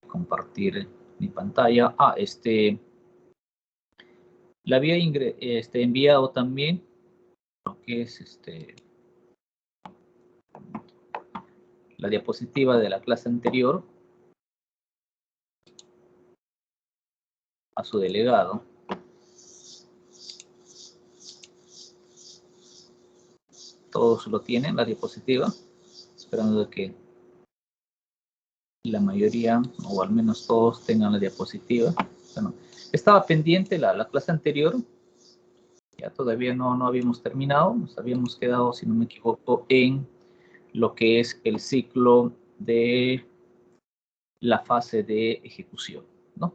compartir mi pantalla. La había enviado también lo que es la diapositiva de la clase anterior a su delegado. Todos lo tienen, la diapositiva, esperando de que la mayoría, o al menos todos, tengan la diapositiva. Bueno, estaba pendiente la clase anterior, ya todavía no habíamos terminado, nos habíamos quedado, si no me equivoco, en lo que es el ciclo de la fase de ejecución, ¿no?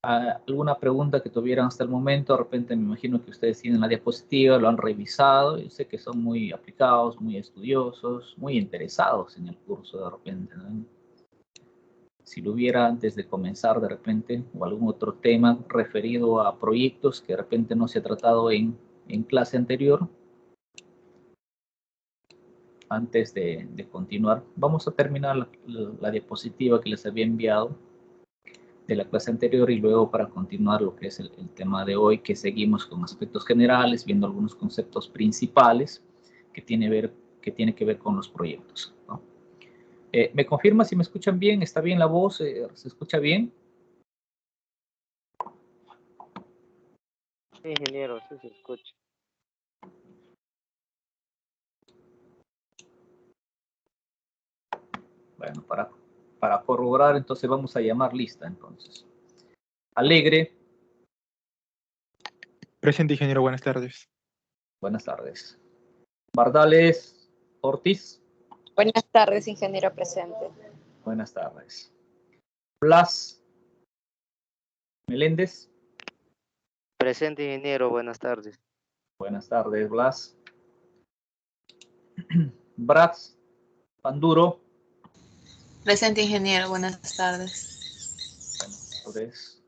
¿Alguna pregunta que tuvieran hasta el momento? De repente me imagino que ustedes tienen la diapositiva, lo han revisado, yo sé que son muy aplicados, muy estudiosos, muy interesados en el curso de repente, ¿no? Si lo hubiera antes de comenzar de repente, o algún otro tema referido a proyectos que de repente no se ha tratado en clase anterior, antes de continuar, vamos a terminar la diapositiva que les había enviado de la clase anterior y luego para continuar lo que es el tema de hoy, que seguimos con aspectos generales, viendo algunos conceptos principales que tiene que ver con los proyectos, ¿no? ¿Me confirma si me escuchan bien? ¿Está bien la voz? ¿Se escucha bien? Sí, ingeniero, sí se escucha. Bueno, para corroborar, entonces vamos a llamar lista, entonces. Alegre. Presente, ingeniero, buenas tardes. Buenas tardes. Bardales Ortiz. Buenas tardes, ingeniero presente. Buenas tardes. Blas Meléndez. Presente, ingeniero, buenas tardes. Buenas tardes, Blas. Bratz Panduro. Presente, ingeniero, buenas tardes. Buenas tardes.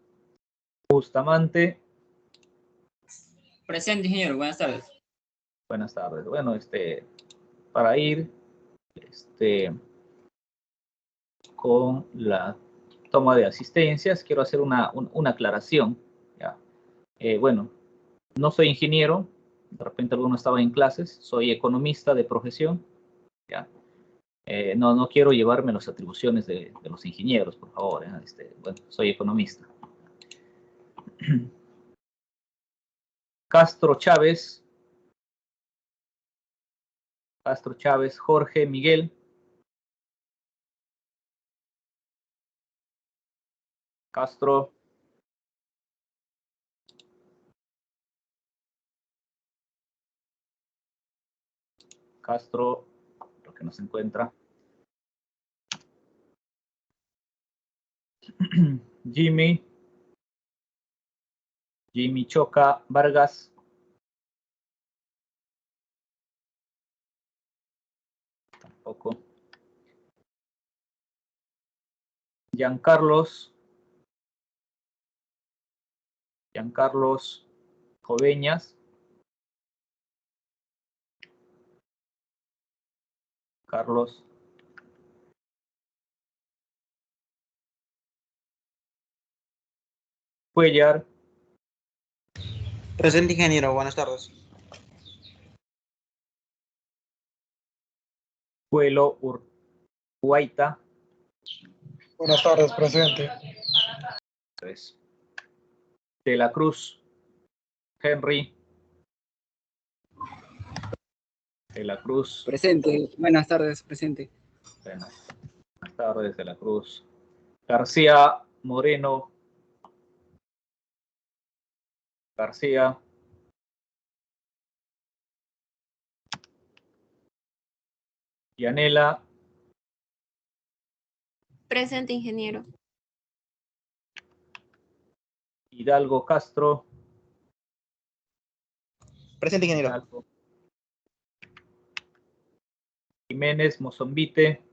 Bustamante. Presente, ingeniero, buenas tardes. Buenas tardes. Bueno, para ir con la toma de asistencias, quiero hacer una aclaración. ¿Ya? Bueno, no soy ingeniero, de repente alguno estaba en clases, soy economista de profesión. ¿Ya? No quiero llevarme las atribuciones de los ingenieros, por favor. Bueno, soy economista. Castro Chávez, Jorge Miguel. Castro. Lo que no se encuentra. Jimmy Choca Vargas. Tampoco. Giancarlos Joveñas. Carlos. Cuellar. Presente, ingeniero, buenas tardes. Puelo Urguaita. Buenas tardes, presente. De la Cruz Henry. De la Cruz. Presente, buenas tardes, presente. Buenas tardes, De la Cruz. García Moreno. García. Yanela. Presente, ingeniero. Hidalgo Castro. Presente, ingeniero. Hidalgo. Jiménez Mozombite.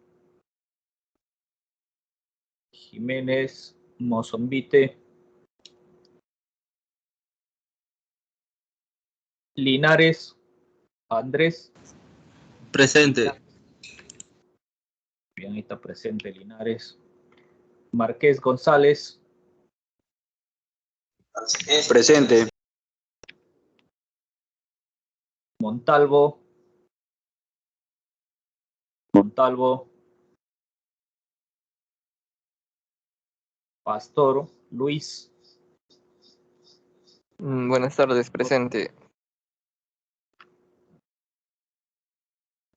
Linares Andrés. Presente. Bien, Zurita, presente. Linares. Márquez González. Presente. Montalvo. Montalvo. Pastor Luis. Buenas tardes, presente.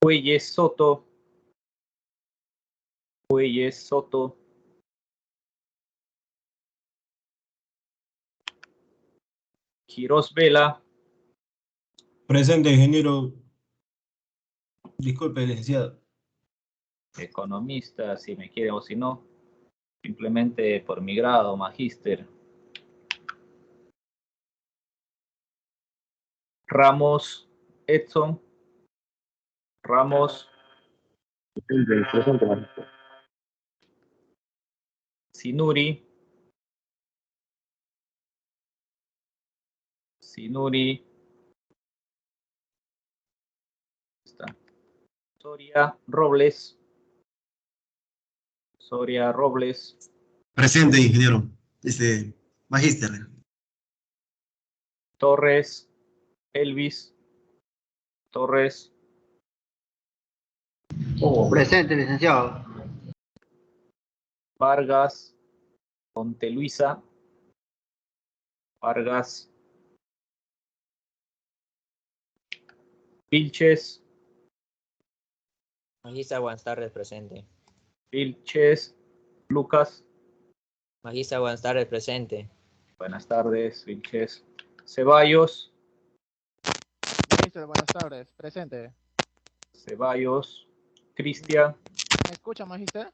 Puelles Soto. Puelles Soto. Quirós Vela. Presente, ingeniero. Disculpe, licenciado. Economista, si me quiere o si no. Simplemente por mi grado, magíster. Ramos Edson. Ramos. Presente, magíster. Sinuri. Sinuri. Está. Soria Robles. Soria Robles. Presente, ingeniero. Magíster. Torres Elvis. Torres. Presente, licenciado. Vargas. Monteluisa. Vargas. Vilches. Magista, buenas tardes, presente. Vilches. Lucas. Magista, buenas tardes, presente. Buenas tardes, Vilches. Ceballos. Magíster, buenas tardes, presente. Ceballos. Cristian. ¿Me escucha, Magíster?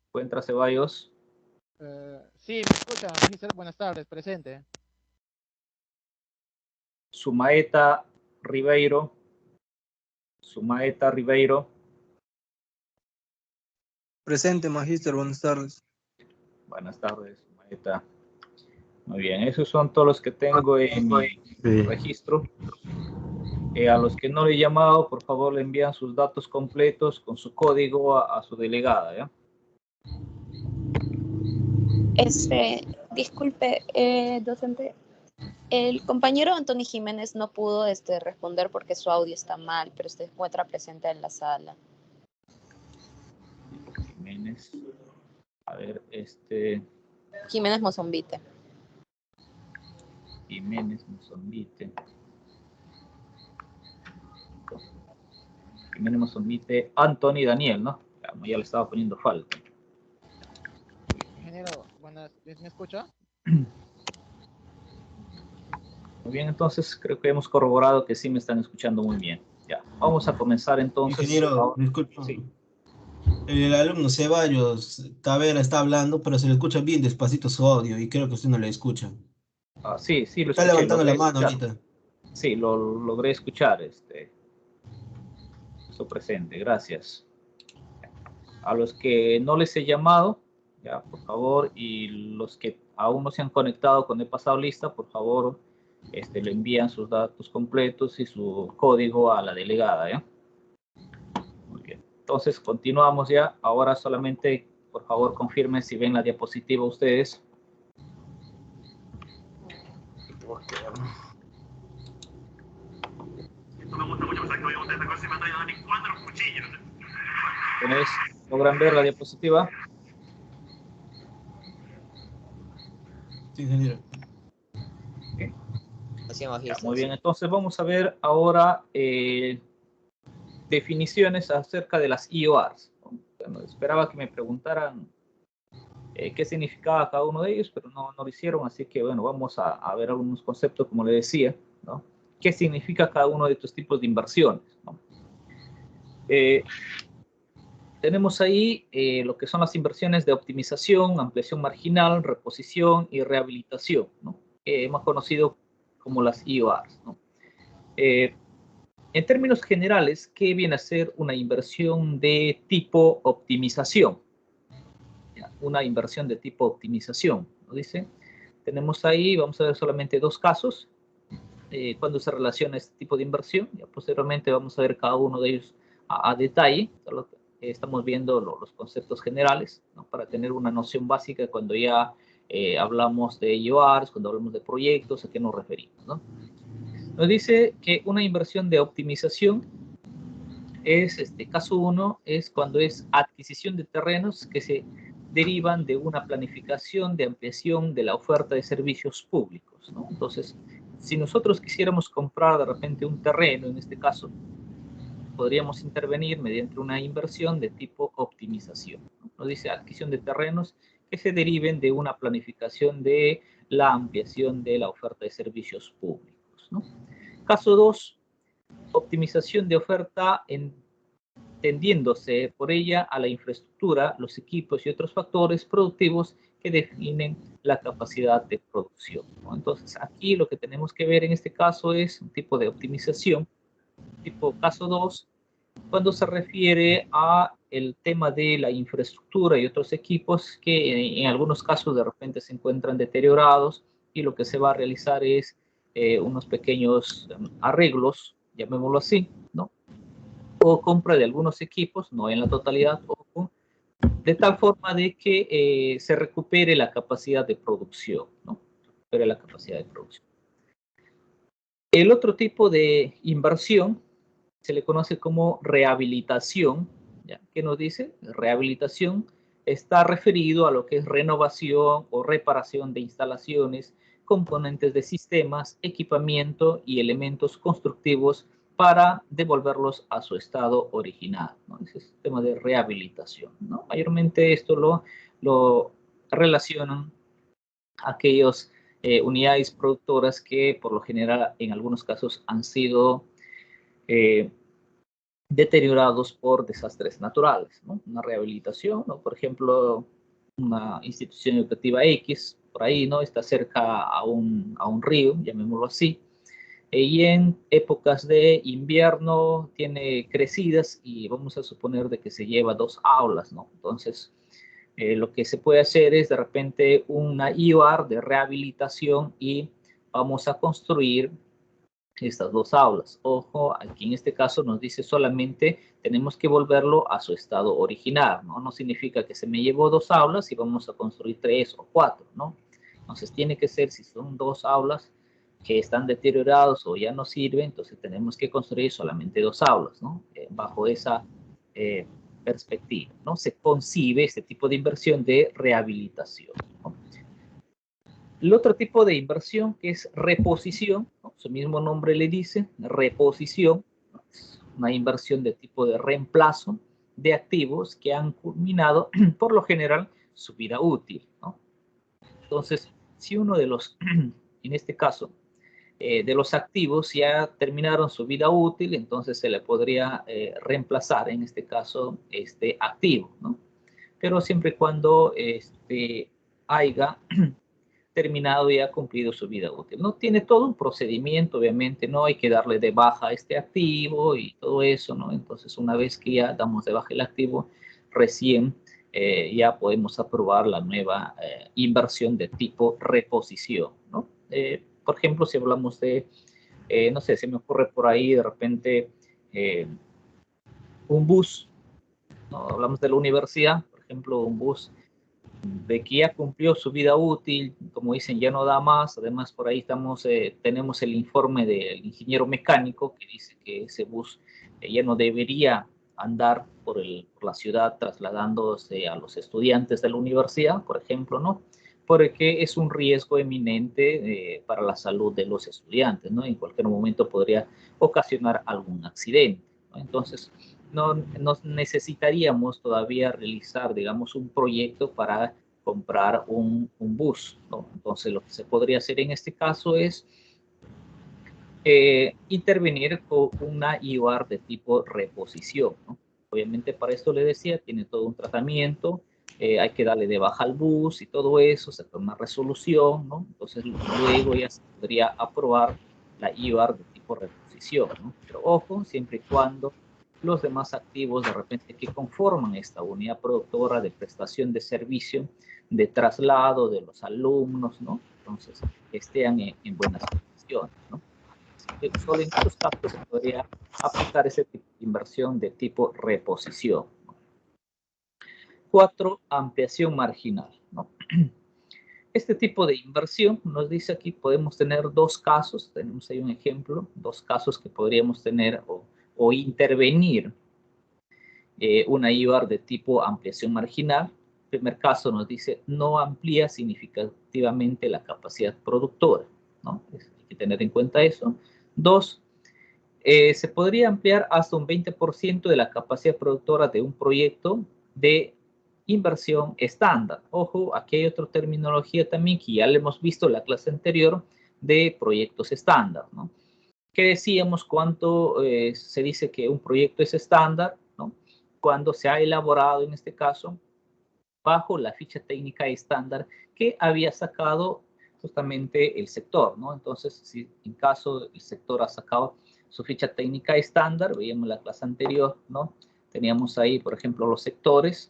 ¿Encuentra Ceballos? Sí, me escucha, Magíster, buenas tardes, presente. Sumaeta Ribeiro. Sumaeta Ribeiro. Presente, magíster, buenas tardes. Buenas tardes, Sumaeta. Muy bien, esos son todos los que tengo en mi registro. A los que no le he llamado, por favor, le envían sus datos completos con su código a su delegada, ¿ya? Disculpe, docente. El compañero Antonio Jiménez no pudo responder porque su audio está mal, pero se encuentra presente en la sala. Jiménez. A ver, Jiménez Mozombite. Jiménez Mozombite. Jiménez Mozombite. Anthony Daniel, ¿no? Ya le estaba poniendo falta. Ingeniero, buenas, ¿me escucha? Muy bien, entonces creo que hemos corroborado que sí me están escuchando muy bien. Ya, vamos a comenzar entonces. Ingeniero, disculpe. Sí. El alumno Ceballos Tavera está hablando, pero se le escucha bien despacito su audio y creo que usted no le escucha. Sí, lo está escuché. Levantando la mano ahorita. Sí, lo logré escuchar. Eso presente, gracias. A los que no les he llamado, ya, por favor, y los que aún no se han conectado con el pasado lista, por favor, le envían sus datos completos y su código a la delegada, ¿ya? Muy bien. Entonces, continuamos ya. Ahora solamente, por favor, confirmen si ven la diapositiva ustedes. ¿Logran ver la diapositiva? Sí, ingeniero. Okay. Así, magíster, muy bien, entonces vamos a ver ahora definiciones acerca de las IORs. Bueno, esperaba que me preguntaran qué significaba cada uno de ellos, pero no lo hicieron, así que bueno, vamos a ver algunos conceptos, como le decía, ¿no? ¿Qué significa cada uno de estos tipos de inversiones, ¿no? Tenemos ahí lo que son las inversiones de optimización, ampliación marginal, reposición y rehabilitación, ¿no? Más conocido como las IORs, ¿no? En términos generales, ¿qué viene a ser una inversión de tipo optimización? Una inversión de tipo optimización, ¿no dice? Tenemos ahí, vamos a ver solamente dos casos, cuando se relaciona este tipo de inversión. Ya posteriormente vamos a ver cada uno de ellos a detalle. Solo estamos viendo los conceptos generales, ¿no? Para tener una noción básica cuando ya hablamos de IORs, cuando hablamos de proyectos, a qué nos referimos, ¿no? Nos dice que una inversión de optimización es, caso 1, es cuando es adquisición de terrenos que se derivan de una planificación de ampliación de la oferta de servicios públicos, ¿no? Entonces, si nosotros quisiéramos comprar de repente un terreno, en este caso, podríamos intervenir mediante una inversión de tipo optimización, ¿no? Nos dice adquisición de terrenos que se deriven de una planificación de la ampliación de la oferta de servicios públicos, ¿no? Caso 2, optimización de oferta entendiéndose por ella a la infraestructura, los equipos y otros factores productivos que definen la capacidad de producción, ¿no? Entonces, aquí lo que tenemos que ver en este caso es un tipo de optimización, tipo caso 2, cuando se refiere a el tema de la infraestructura y otros equipos que en algunos casos de repente se encuentran deteriorados y lo que se va a realizar es unos pequeños arreglos, llamémoslo así, ¿no? O compra de algunos equipos, no en la totalidad, de tal forma de que se recupere la capacidad de producción, ¿no? Recupere la capacidad de producción. El otro tipo de inversión se le conoce como rehabilitación, ¿ya? ¿Qué nos dice? Rehabilitación está referido a lo que es renovación o reparación de instalaciones, componentes de sistemas, equipamiento y elementos constructivos para devolverlos a su estado original, ¿no? Ese es el tema de rehabilitación, ¿no? Mayormente esto lo relacionan aquellas unidades productoras que por lo general en algunos casos han sido deteriorados por desastres naturales, ¿no? Una rehabilitación, ¿no? Por ejemplo, una institución educativa X, por ahí, ¿no? Está cerca a un río, llamémoslo así, y en épocas de invierno tiene crecidas y vamos a suponer de que se lleva 2 aulas, ¿no? Entonces, lo que se puede hacer es de repente una IOR de rehabilitación y vamos a construir estas 2 aulas. Ojo, aquí en este caso nos dice solamente tenemos que volverlo a su estado original, ¿no? No significa que se me llevó 2 aulas y vamos a construir 3 o 4, ¿no? Entonces tiene que ser, si son 2 aulas que están deteriorados o ya no sirven, entonces tenemos que construir solamente 2 aulas, ¿no? Bajo esa perspectiva, ¿no? Se concibe este tipo de inversión de rehabilitación, ¿no? El otro tipo de inversión que es reposición, ¿no? Su mismo nombre le dice, reposición, ¿no? Es una inversión de tipo de reemplazo de activos que han culminado, por lo general, su vida útil, ¿no? Entonces, si uno de los, en este caso, de los activos ya terminaron su vida útil, entonces se le podría reemplazar, en este caso, este activo, ¿no? Pero siempre y cuando haya terminado y ha cumplido su vida útil, ¿no? Tiene todo un procedimiento, obviamente, ¿no? Hay que darle de baja a este activo y todo eso, ¿no? Entonces, una vez que ya damos de baja el activo, recién ya podemos aprobar la nueva inversión de tipo reposición, ¿no? Por ejemplo, si hablamos de, no sé, se me ocurre por ahí de repente un bus, ¿no? Hablamos de la universidad, por ejemplo, un bus de que ya cumplió su vida útil, como dicen, ya no da más. Además, por ahí tenemos el informe del ingeniero mecánico que dice que ese bus ya no debería andar por la ciudad trasladándose a los estudiantes de la universidad, por ejemplo, ¿no? Porque es un riesgo eminente para la salud de los estudiantes, ¿no? En cualquier momento podría ocasionar algún accidente, ¿no? Entonces, no necesitaríamos todavía realizar, digamos, un proyecto para comprar un bus, ¿no? Entonces, lo que se podría hacer en este caso es intervenir con una IOR de tipo reposición, ¿no? Obviamente, para esto le decía, tiene todo un tratamiento, hay que darle de baja al bus y todo eso, se toma resolución, ¿no? Entonces, luego ya se podría aprobar la IOR de tipo reposición, ¿no? Pero ojo, siempre y cuando los demás activos de repente que conforman esta unidad productora de prestación de servicio, de traslado de los alumnos, ¿no? Entonces, estén en buenas condiciones, ¿no? Solo en estos casos se podría aplicar ese tipo de inversión de tipo reposición, ¿no? 4, ampliación marginal, ¿no? Este tipo de inversión nos dice aquí, podemos tener dos casos, tenemos ahí un ejemplo, dos casos que podríamos tener o intervenir una IVAR de tipo ampliación marginal. El primer caso nos dice, no amplía significativamente la capacidad productora, ¿no? Hay que tener en cuenta eso. 2, se podría ampliar hasta un 20% de la capacidad productora de un proyecto de inversión estándar. Ojo, aquí hay otra terminología también que ya le hemos visto en la clase anterior de proyectos estándar, ¿no? Que decíamos cuánto se dice que un proyecto es estándar, ¿no? Cuando se ha elaborado, en este caso, bajo la ficha técnica estándar que había sacado justamente el sector, ¿no? Entonces, si en caso el sector ha sacado su ficha técnica estándar, veíamos en la clase anterior, ¿no? Teníamos ahí, por ejemplo, los sectores.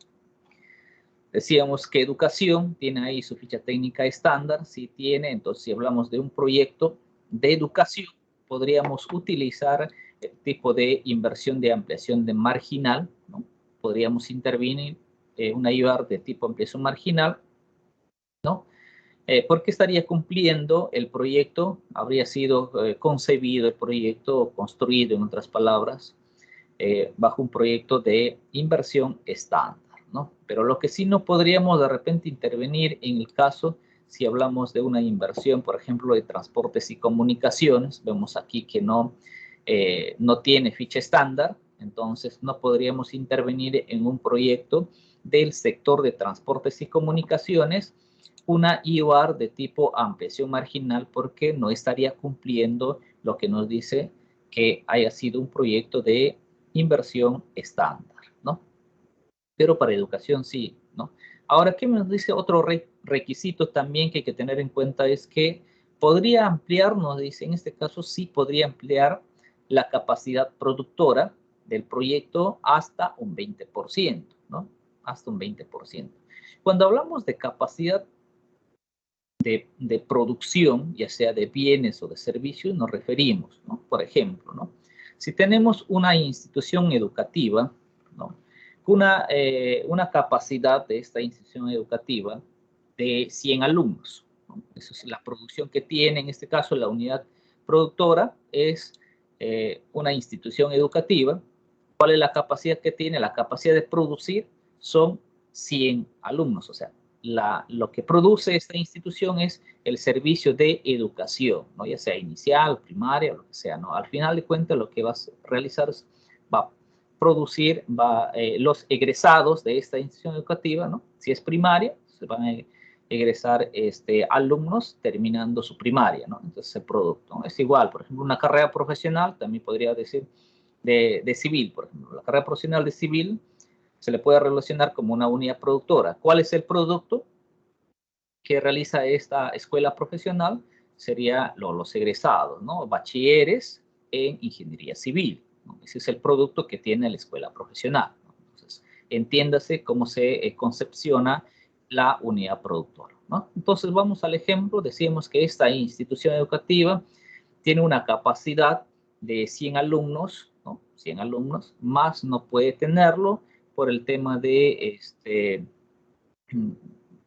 Decíamos que educación tiene ahí su ficha técnica estándar, si tiene, entonces si hablamos de un proyecto de educación, podríamos utilizar el tipo de inversión de ampliación de marginal, ¿no? Podríamos intervenir una IVAR de tipo ampliación marginal, ¿no? Porque estaría cumpliendo el proyecto, habría sido concebido el proyecto, construido en otras palabras, bajo un proyecto de inversión estándar, ¿no? Pero lo que sí no podríamos de repente intervenir en el caso, si hablamos de una inversión, por ejemplo, de transportes y comunicaciones, vemos aquí que no tiene ficha estándar, entonces no podríamos intervenir en un proyecto del sector de transportes y comunicaciones, una IOAR de tipo ampliación marginal, porque no estaría cumpliendo lo que nos dice que haya sido un proyecto de inversión estándar, ¿no? Pero para educación sí, ¿no? Ahora, ¿qué nos dice otro requisito también que hay que tener en cuenta? Es que podría ampliar, nos dice, en este caso sí podría ampliar la capacidad productora del proyecto hasta un 20%, ¿no? Hasta un 20%. Cuando hablamos de capacidad de producción, ya sea de bienes o de servicios, nos referimos, ¿no? Por ejemplo, ¿no? Si tenemos una institución educativa, ¿no? Una capacidad de esta institución educativa de 100 alumnos, ¿no? Esa es la producción que tiene, en este caso, la unidad productora es una institución educativa. ¿Cuál es la capacidad que tiene? La capacidad de producir son 100 alumnos, o sea, lo que produce esta institución es el servicio de educación, ¿no? Ya sea inicial, primaria, lo que sea, ¿no? Al final de cuentas, lo que va a realizar es, va a producir los egresados de esta institución educativa, ¿no? Si es primaria, se van a egresar alumnos terminando su primaria, ¿no? Entonces, el producto, ¿no? Es igual, por ejemplo, una carrera profesional, también podría decir de civil, por ejemplo, la carrera profesional de civil, se le puede relacionar como una unidad productora. ¿Cuál es el producto que realiza esta escuela profesional? Sería los egresados, ¿no? Bachilleres en ingeniería civil, ¿no? Ese es el producto que tiene la escuela profesional, ¿no? Entonces, entiéndase cómo se concepciona la unidad productora, ¿no? Entonces, vamos al ejemplo. Decíamos que esta institución educativa tiene una capacidad de 100 alumnos, ¿no? 100 alumnos, más no puede tenerlo por el tema de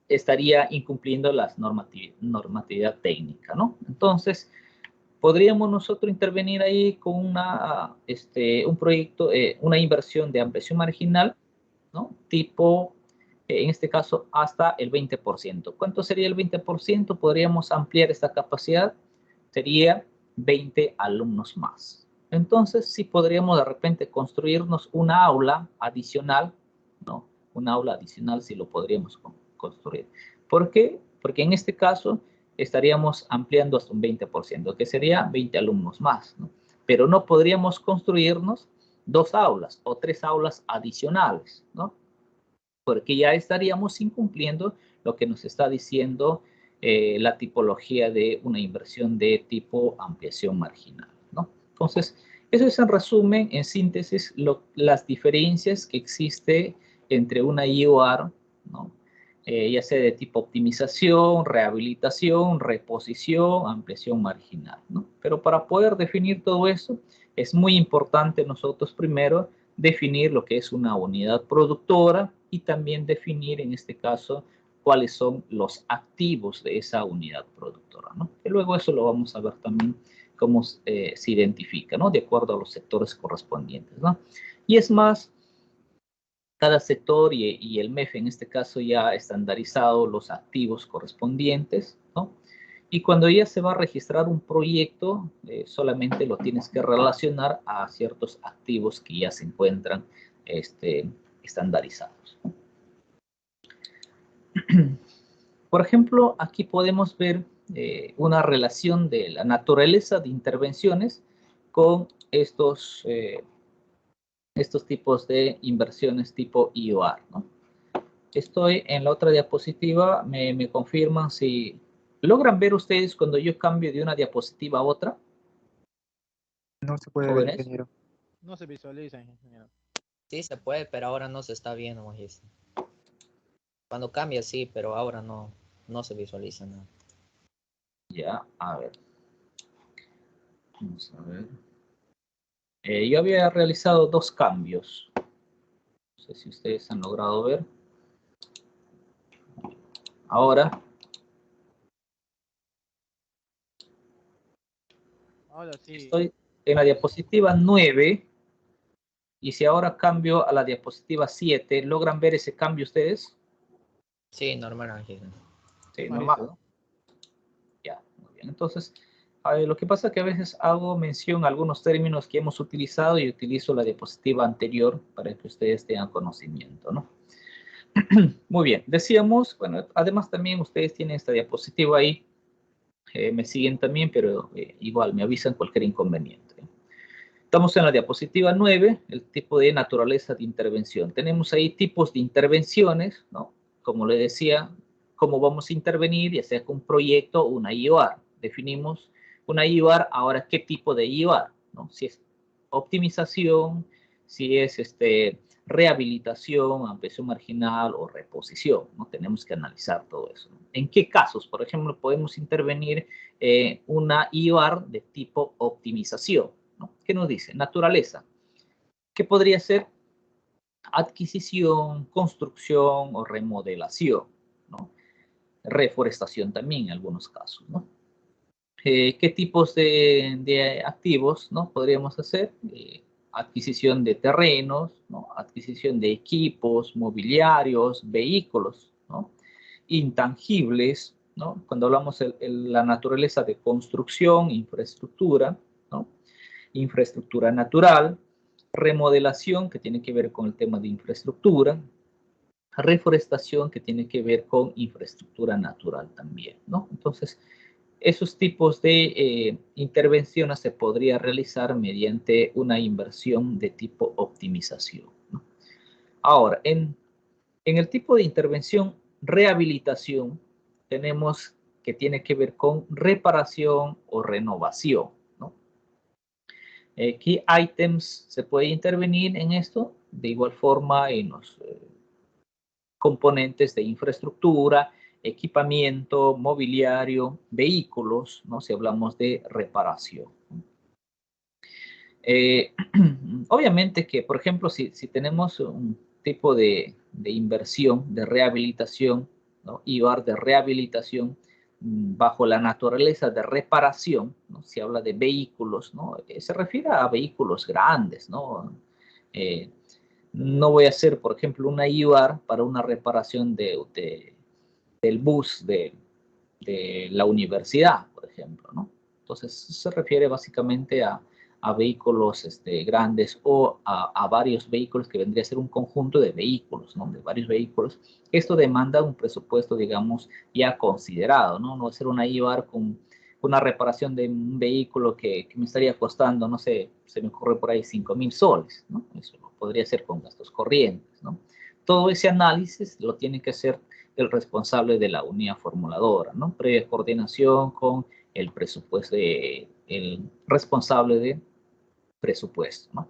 estaría incumpliendo las normatividad técnica, ¿no? Entonces, podríamos nosotros intervenir ahí con un proyecto, una inversión de ampliación marginal, ¿no? Tipo, en este caso, hasta el 20%. ¿Cuánto sería el 20%? Podríamos ampliar esta capacidad, sería 20 alumnos más. Entonces, sí podríamos de repente construirnos una aula adicional, ¿no? Una aula adicional sí lo podríamos construir. ¿Por qué? Porque en este caso estaríamos ampliando hasta un 20%, que sería 20 alumnos más, ¿no? Pero no podríamos construirnos 2 aulas o 3 aulas adicionales, ¿no? Porque ya estaríamos incumpliendo lo que nos está diciendo la tipología de una inversión de tipo ampliación marginal, ¿no? Entonces, eso es en resumen, en síntesis, las diferencias que existe entre una IOAR, ¿no? Ya sea de tipo optimización, rehabilitación, reposición, ampliación marginal, ¿no? Pero para poder definir todo eso, es muy importante nosotros primero definir lo que es una unidad productora, y también definir en este caso cuáles son los activos de esa unidad productora, ¿no? Y luego eso lo vamos a ver también cómo se identifica, ¿no? De acuerdo a los sectores correspondientes, ¿no? Y es más, cada sector y el MEF en este caso ya ha estandarizado los activos correspondientes, ¿no? Y cuando ya se va a registrar un proyecto, solamente lo tienes que relacionar a ciertos activos que ya se encuentran estandarizados. Por ejemplo, aquí podemos ver una relación de la naturaleza de intervenciones con estos tipos de inversiones tipo IOR, ¿no? Estoy en la otra diapositiva, me confirman si logran ver ustedes cuando yo cambio de una diapositiva a otra. No se puede ver, ingeniero. No se visualiza, ingeniero. Sí se puede, pero ahora no se está viendo, Magister. Cuando cambia sí, pero ahora no se visualiza nada. Ya, a ver. Vamos a ver. Yo había realizado 2 cambios. No sé si ustedes han logrado ver. Ahora. Ahora sí. Estoy en la diapositiva 9. Y si ahora cambio a la diapositiva 7, ¿logran ver ese cambio ustedes? Sí, normal, Magister. Sí, normal, ¿no? Ya, muy bien. Entonces, lo que pasa es que a veces hago mención a algunos términos que hemos utilizado y utilizo la diapositiva anterior para que ustedes tengan conocimiento, ¿no? Muy bien, decíamos, bueno, además también ustedes tienen esta diapositiva ahí, me siguen también, pero igual me avisan cualquier inconveniente. Estamos en la diapositiva 9, el tipo de naturaleza de intervención. Tenemos ahí tipos de intervenciones, ¿no? Como le decía, cómo vamos a intervenir, ya sea con un proyecto o una IOR. Definimos una IOR, ahora qué tipo de IOR, ¿no? Si es optimización, si es rehabilitación, ampliación marginal o reposición, ¿no? Tenemos que analizar todo eso, ¿no? ¿En qué casos, por ejemplo, podemos intervenir una IOR de tipo optimización, ¿no? ¿Qué nos dice? Naturaleza. ¿Qué podría ser? Adquisición, construcción o remodelación, ¿no? Reforestación también en algunos casos, ¿no? ¿Qué tipos de activos, ¿no? Podríamos hacer? Adquisición de terrenos, ¿no? Adquisición de equipos, mobiliarios, vehículos, ¿no? Intangibles, ¿no? Cuando hablamos de la naturaleza de construcción, infraestructura, ¿no? Infraestructura natural, remodelación, que tiene que ver con el tema de infraestructura, reforestación, que tiene que ver con infraestructura natural también, ¿no? Entonces, esos tipos de intervenciones se podría realizar mediante una inversión de tipo optimización, ¿no? Ahora, en el tipo de intervención rehabilitación, tenemos que tiene que ver con reparación o renovación, ¿no? ¿Qué items se puede intervenir en esto? De igual forma en los componentes de infraestructura, equipamiento, mobiliario, vehículos, ¿no? Si hablamos de reparación. Obviamente que, por ejemplo, si tenemos un tipo de inversión, de rehabilitación, ¿no? IOR de rehabilitación, bajo la naturaleza de reparación, ¿no? Si habla de vehículos, ¿no? Se refiere a vehículos grandes, ¿no? No voy a hacer, por ejemplo, una IOR para una reparación del bus de la universidad, por ejemplo, ¿no? Entonces, se refiere básicamente a vehículos grandes o a varios vehículos, que vendría a ser un conjunto de vehículos, ¿no? De varios vehículos. Esto demanda un presupuesto, digamos, ya considerado, ¿no? No va a ser una IOR con una reparación de un vehículo que me estaría costando, no sé, se me ocurre por ahí 5.000 soles, ¿no? Eso lo podría hacer con gastos corrientes, ¿no? Todo ese análisis lo tiene que hacer el responsable de la unidad formuladora, ¿no? Previa coordinación con el presupuesto, el responsable de presupuesto, ¿no?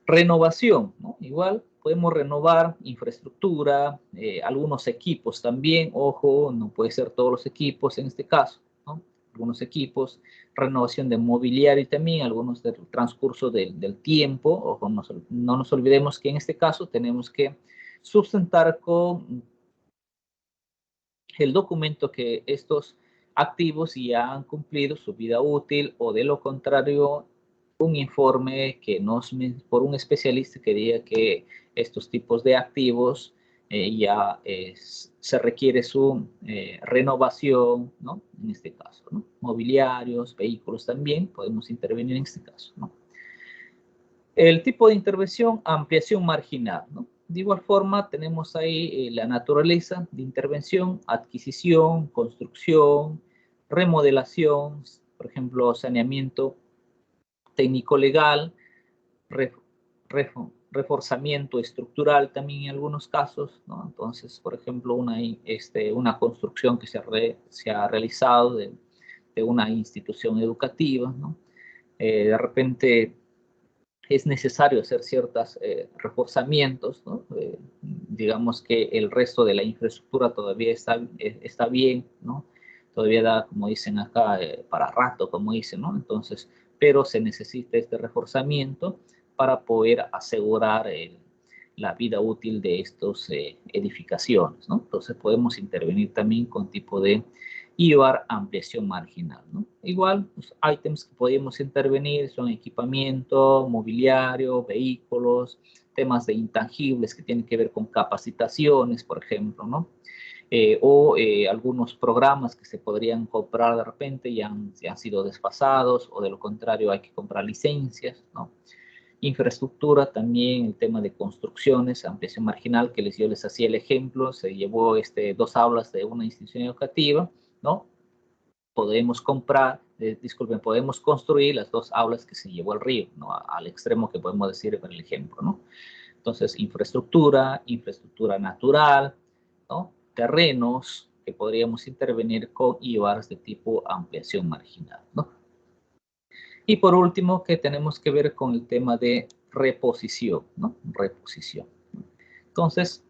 Renovación, ¿no? Igual podemos renovar infraestructura, algunos equipos también, ojo, no puede ser todos los equipos en este caso, ¿no? Algunos equipos, renovación de mobiliario y también algunos del transcurso del tiempo, ojo, no nos olvidemos que en este caso tenemos que sustentar con el documento que estos activos ya han cumplido su vida útil, o de lo contrario un informe que por un especialista que diga que estos tipos de activos ya se requiere su renovación, ¿no? En este caso, ¿no? Mobiliarios, vehículos también, podemos intervenir en este caso, ¿no? El tipo de intervención, ampliación marginal, ¿no? De igual forma, tenemos ahí la naturaleza de intervención: adquisición, construcción, remodelación, por ejemplo, saneamiento técnico-legal, reforzamiento estructural también en algunos casos, ¿no? Entonces, por ejemplo, una construcción que se ha realizado de una institución educativa, ¿no? De repente es necesario hacer ciertos reforzamientos, ¿no? Digamos que el resto de la infraestructura todavía está bien, ¿no? Todavía da, como dicen acá, para rato, como dicen, ¿no? Entonces, pero se necesita este reforzamiento para poder asegurar la vida útil de estas edificaciones, ¿no? Entonces podemos intervenir también con tipo de IVAR, ampliación marginal, ¿no? Igual, los ítems que podemos intervenir son equipamiento, mobiliario, vehículos, temas de intangibles que tienen que ver con capacitaciones, por ejemplo, ¿no? Algunos programas que se podrían comprar de repente ya han sido desfasados, o de lo contrario hay que comprar licencias, ¿no? Infraestructura también, el tema de construcciones, ampliación marginal, que yo les hacía el ejemplo, se llevó 2 aulas de una institución educativa, ¿no? Podemos podemos construir las 2 aulas que se llevó al río, ¿no? Al extremo que podemos decir por el ejemplo, ¿no? Entonces, infraestructura natural, ¿no? Terrenos que podríamos intervenir con IVARs de tipo ampliación marginal, ¿no? Y por último, que tenemos que ver con el tema de reposición, ¿no? Reposición. Entonces,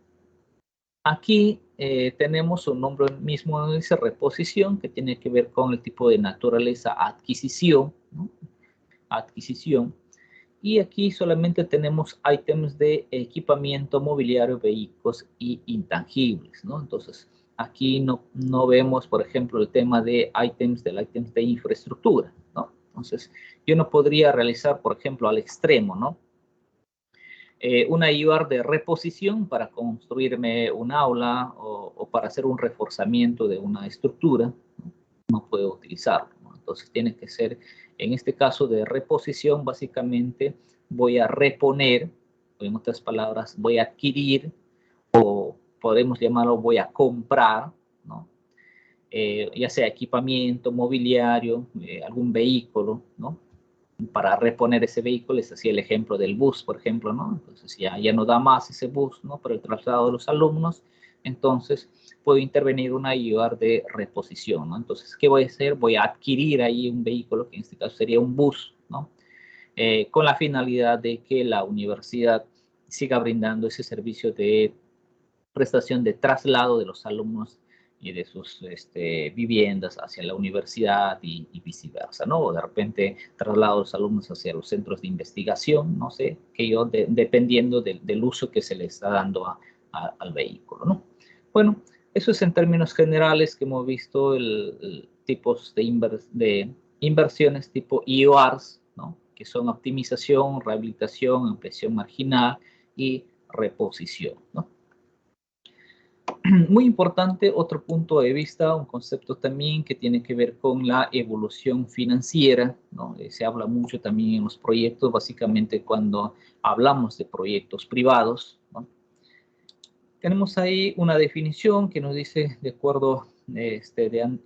aquí tenemos un nombre mismo, dice reposición, que tiene que ver con el tipo de naturaleza adquisición, ¿no? Adquisición. Y aquí solamente tenemos ítems de equipamiento, mobiliario, vehículos y intangibles, ¿no? Entonces, aquí no vemos, por ejemplo, el tema de ítems de infraestructura, ¿no? Entonces, yo no podría realizar, por ejemplo, al extremo, ¿no? Una IVAR de reposición para construirme un aula o para hacer un reforzamiento de una estructura, no puedo utilizarlo, ¿no? Entonces tiene que ser, en este caso de reposición, básicamente voy a reponer, o en otras palabras, voy a adquirir, o podemos llamarlo voy a comprar, ¿no? Ya sea equipamiento, mobiliario, algún vehículo, ¿no? Para reponer ese vehículo. Les hacía el ejemplo del bus, por ejemplo, ¿no? Entonces ya no da más ese bus, ¿no? Para el traslado de los alumnos. Entonces puedo intervenir una IVAR de reposición, ¿no? Entonces, ¿qué voy a hacer? Voy a adquirir ahí un vehículo, que en este caso sería un bus, ¿no? Con la finalidad de que la universidad siga brindando ese servicio de prestación de traslado de los alumnos y de sus viviendas hacia la universidad y viceversa, ¿no? O de repente traslado a los alumnos hacia los centros de investigación, no sé, dependiendo del uso que se le está dando al vehículo, ¿no? Bueno, eso es en términos generales que hemos visto tipos de inversiones tipo IORs, ¿no? Que son optimización, rehabilitación, ampliación marginal y reposición, ¿no? Muy importante, otro punto de vista, un concepto también que tiene que ver con la evolución financiera, ¿no? Se habla mucho también en los proyectos, básicamente cuando hablamos de proyectos privados, ¿no? Tenemos ahí una definición que nos dice, de acuerdo de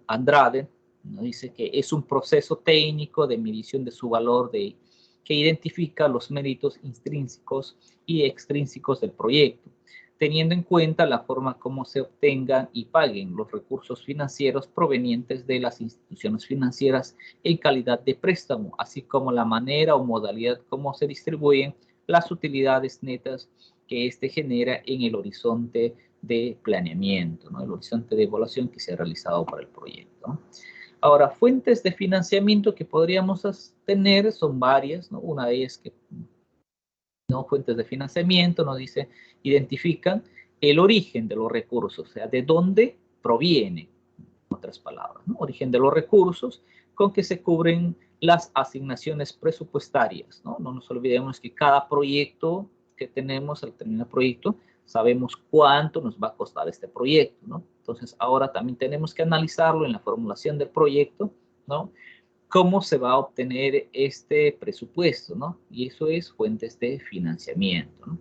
Andrade, nos dice que es un proceso técnico de medición de su valor que identifica los méritos intrínsecos y extrínsecos del proyecto, teniendo en cuenta la forma como se obtengan y paguen los recursos financieros provenientes de las instituciones financieras en calidad de préstamo, así como la manera o modalidad como se distribuyen las utilidades netas que genera en el horizonte de planeamiento, ¿no? El horizonte de evaluación que se ha realizado para el proyecto, ¿no? Ahora, fuentes de financiamiento que podríamos tener son varias, ¿no? Una de ellas fuentes de financiamiento, nos dice, identifican el origen de los recursos, o sea, de dónde proviene, en otras palabras, ¿no? Origen de los recursos con que se cubren las asignaciones presupuestarias, ¿no? No nos olvidemos que cada proyecto que tenemos, al terminar el proyecto, sabemos cuánto nos va a costar este proyecto, ¿no? Entonces, ahora también tenemos que analizarlo en la formulación del proyecto, ¿no? Cómo se va a obtener este presupuesto, ¿no? Y eso es fuentes de financiamiento, ¿no?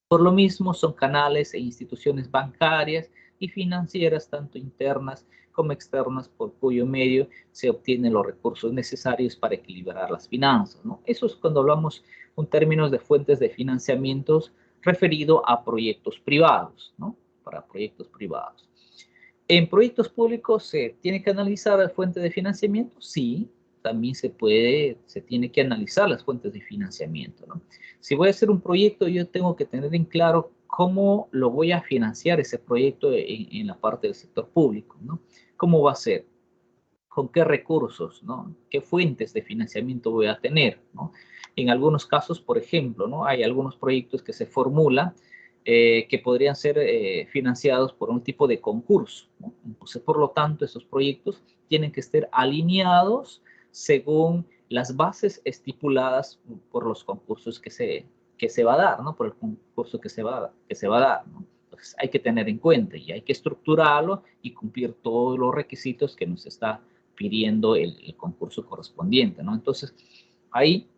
Por lo mismo, son canales e instituciones bancarias y financieras, tanto internas como externas, por cuyo medio se obtienen los recursos necesarios para equilibrar las finanzas, ¿no? Eso es cuando hablamos en términos de fuentes de financiamientos referido a proyectos privados, ¿no? Para proyectos privados. ¿En proyectos públicos se tiene que analizar la fuente de financiamiento? Sí, también se tiene que analizar las fuentes de financiamiento, ¿no? Si voy a hacer un proyecto, yo tengo que tener en claro cómo lo voy a financiar ese proyecto en la parte del sector público, ¿no? ¿Cómo va a ser? ¿Con qué recursos, ¿no? ¿Qué fuentes de financiamiento voy a tener, ¿no? En algunos casos, por ejemplo, ¿no? Hay algunos proyectos que se formulan que podrían ser financiados por un tipo de concurso, ¿no? Entonces, por lo tanto, esos proyectos tienen que estar alineados según las bases estipuladas por los concursos que se va a dar, ¿no? Por el concurso que se va a dar, ¿no? Entonces, hay que tener en cuenta y hay que estructurarlo y cumplir todos los requisitos que nos está pidiendo el concurso correspondiente, ¿no? Entonces, ahí,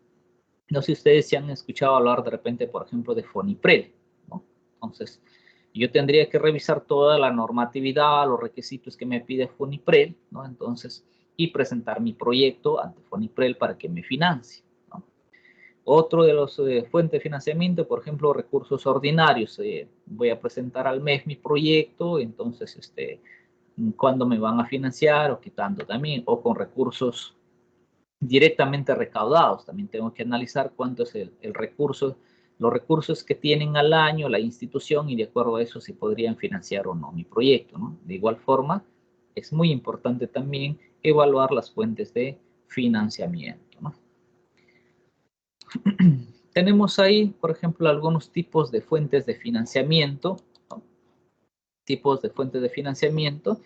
no sé si ustedes se han escuchado hablar de repente, por ejemplo, de FONIPREL, ¿no? Entonces, yo tendría que revisar toda la normatividad, los requisitos que me pide FONIPREL, ¿no? Entonces, y presentar mi proyecto ante FONIPREL para que me financie, ¿no? Otro de los fuentes de financiamiento, por ejemplo, recursos ordinarios. Voy a presentar al mes mi proyecto, entonces, ¿cuándo me van a financiar o qué tanto también? O con recursos directamente recaudados. También tengo que analizar cuánto es el recurso, los recursos que tienen al año la institución y de acuerdo a eso si podrían financiar o no mi proyecto, ¿no? De igual forma, es muy importante también evaluar las fuentes de financiamiento, ¿no? Tenemos ahí, por ejemplo, algunos tipos de fuentes de financiamiento, ¿no? Tipos de fuentes de financiamiento.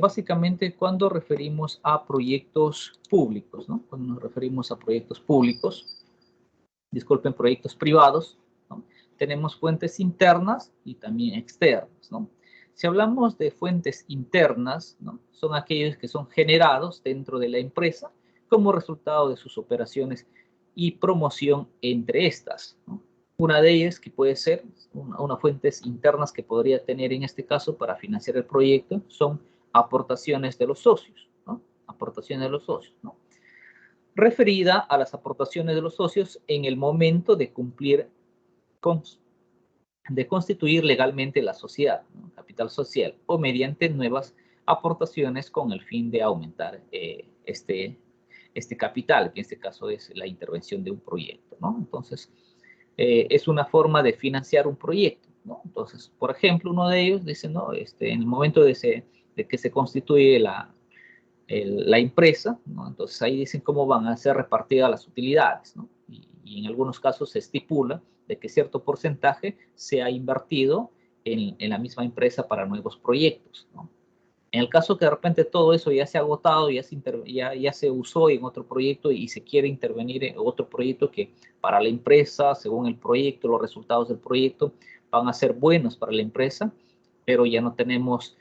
Básicamente cuando referimos a proyectos públicos, ¿no? Cuando nos referimos a proyectos públicos, disculpen, proyectos privados, ¿no? Tenemos fuentes internas y también externas, ¿no? Si hablamos de fuentes internas, ¿no? Son aquellos que son generados dentro de la empresa como resultado de sus operaciones y promoción entre estas, ¿no? Una de ellas que puede ser una fuentes internas que podría tener en este caso para financiar el proyecto son aportaciones de los socios, ¿no? Aportaciones de los socios, ¿no? Referida a las aportaciones de los socios en el momento de cumplir de constituir legalmente la sociedad, ¿no? Capital social, o mediante nuevas aportaciones con el fin de aumentar este capital, que en este caso es la intervención de un proyecto, ¿no? Entonces, es una forma de financiar un proyecto, ¿no? Entonces, por ejemplo, uno de ellos dice, ¿no? En el momento de que se constituye la empresa, ¿no? Entonces ahí dicen cómo van a ser repartidas las utilidades, ¿no? Y en algunos casos se estipula de que cierto porcentaje sea invertido en la misma empresa para nuevos proyectos, ¿no? En el caso que de repente todo eso ya se ha agotado, ya se usó en otro proyecto y se quiere intervenir en otro proyecto que para la empresa, según el proyecto, los resultados del proyecto van a ser buenos para la empresa, pero ya no tenemos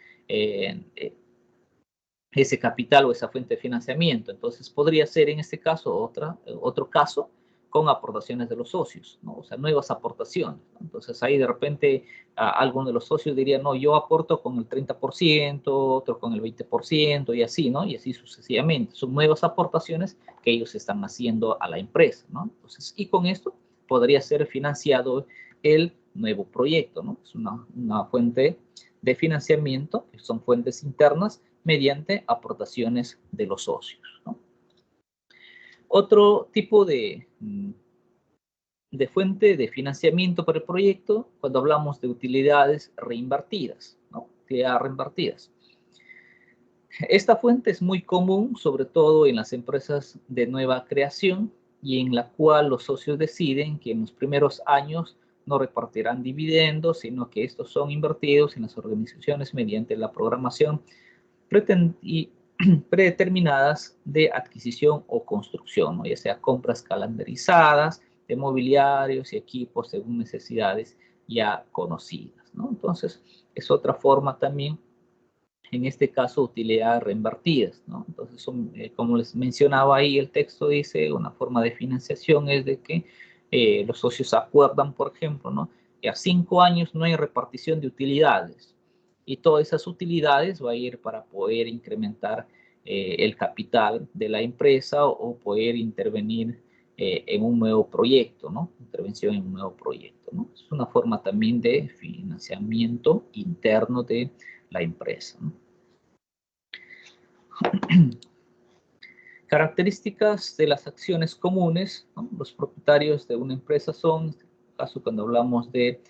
ese capital o esa fuente de financiamiento. Entonces podría ser en este caso otro caso con aportaciones de los socios, ¿no? O sea, nuevas aportaciones, ¿no? Entonces ahí de repente alguno de los socios diría, no, yo aporto con el 30%, otro con el 20% y así, ¿no? Y así sucesivamente. Son nuevas aportaciones que ellos están haciendo a la empresa, ¿no? Entonces, y con esto podría ser financiado el nuevo proyecto, ¿no? Es una fuente de financiamiento, que son fuentes internas, mediante aportaciones de los socios, ¿no? Otro tipo de fuente de financiamiento para el proyecto, cuando hablamos de utilidades reinvertidas, ¿no? Utilidades reinvertidas. Esta fuente es muy común, sobre todo en las empresas de nueva creación, y en la cual los socios deciden que en los primeros años no repartirán dividendos, sino que estos son invertidos en las organizaciones mediante la programación predeterminadas de adquisición o construcción, ¿no? Ya sea compras calendarizadas de mobiliarios y equipos según necesidades ya conocidas, ¿no? Entonces, es otra forma también, en este caso, utilidades reinvertidas, ¿no? Entonces, como les mencionaba ahí, el texto dice, una forma de financiación es de que los socios acuerdan, por ejemplo, ¿no? Que a 5 años no hay repartición de utilidades y todas esas utilidades va a ir para poder incrementar el capital de la empresa o poder intervenir en un nuevo proyecto, ¿no? Intervención en un nuevo proyecto, ¿no? Es una forma también de financiamiento interno de la empresa, ¿no? Características de las acciones comunes, ¿no? Los propietarios de una empresa son, en este caso cuando hablamos de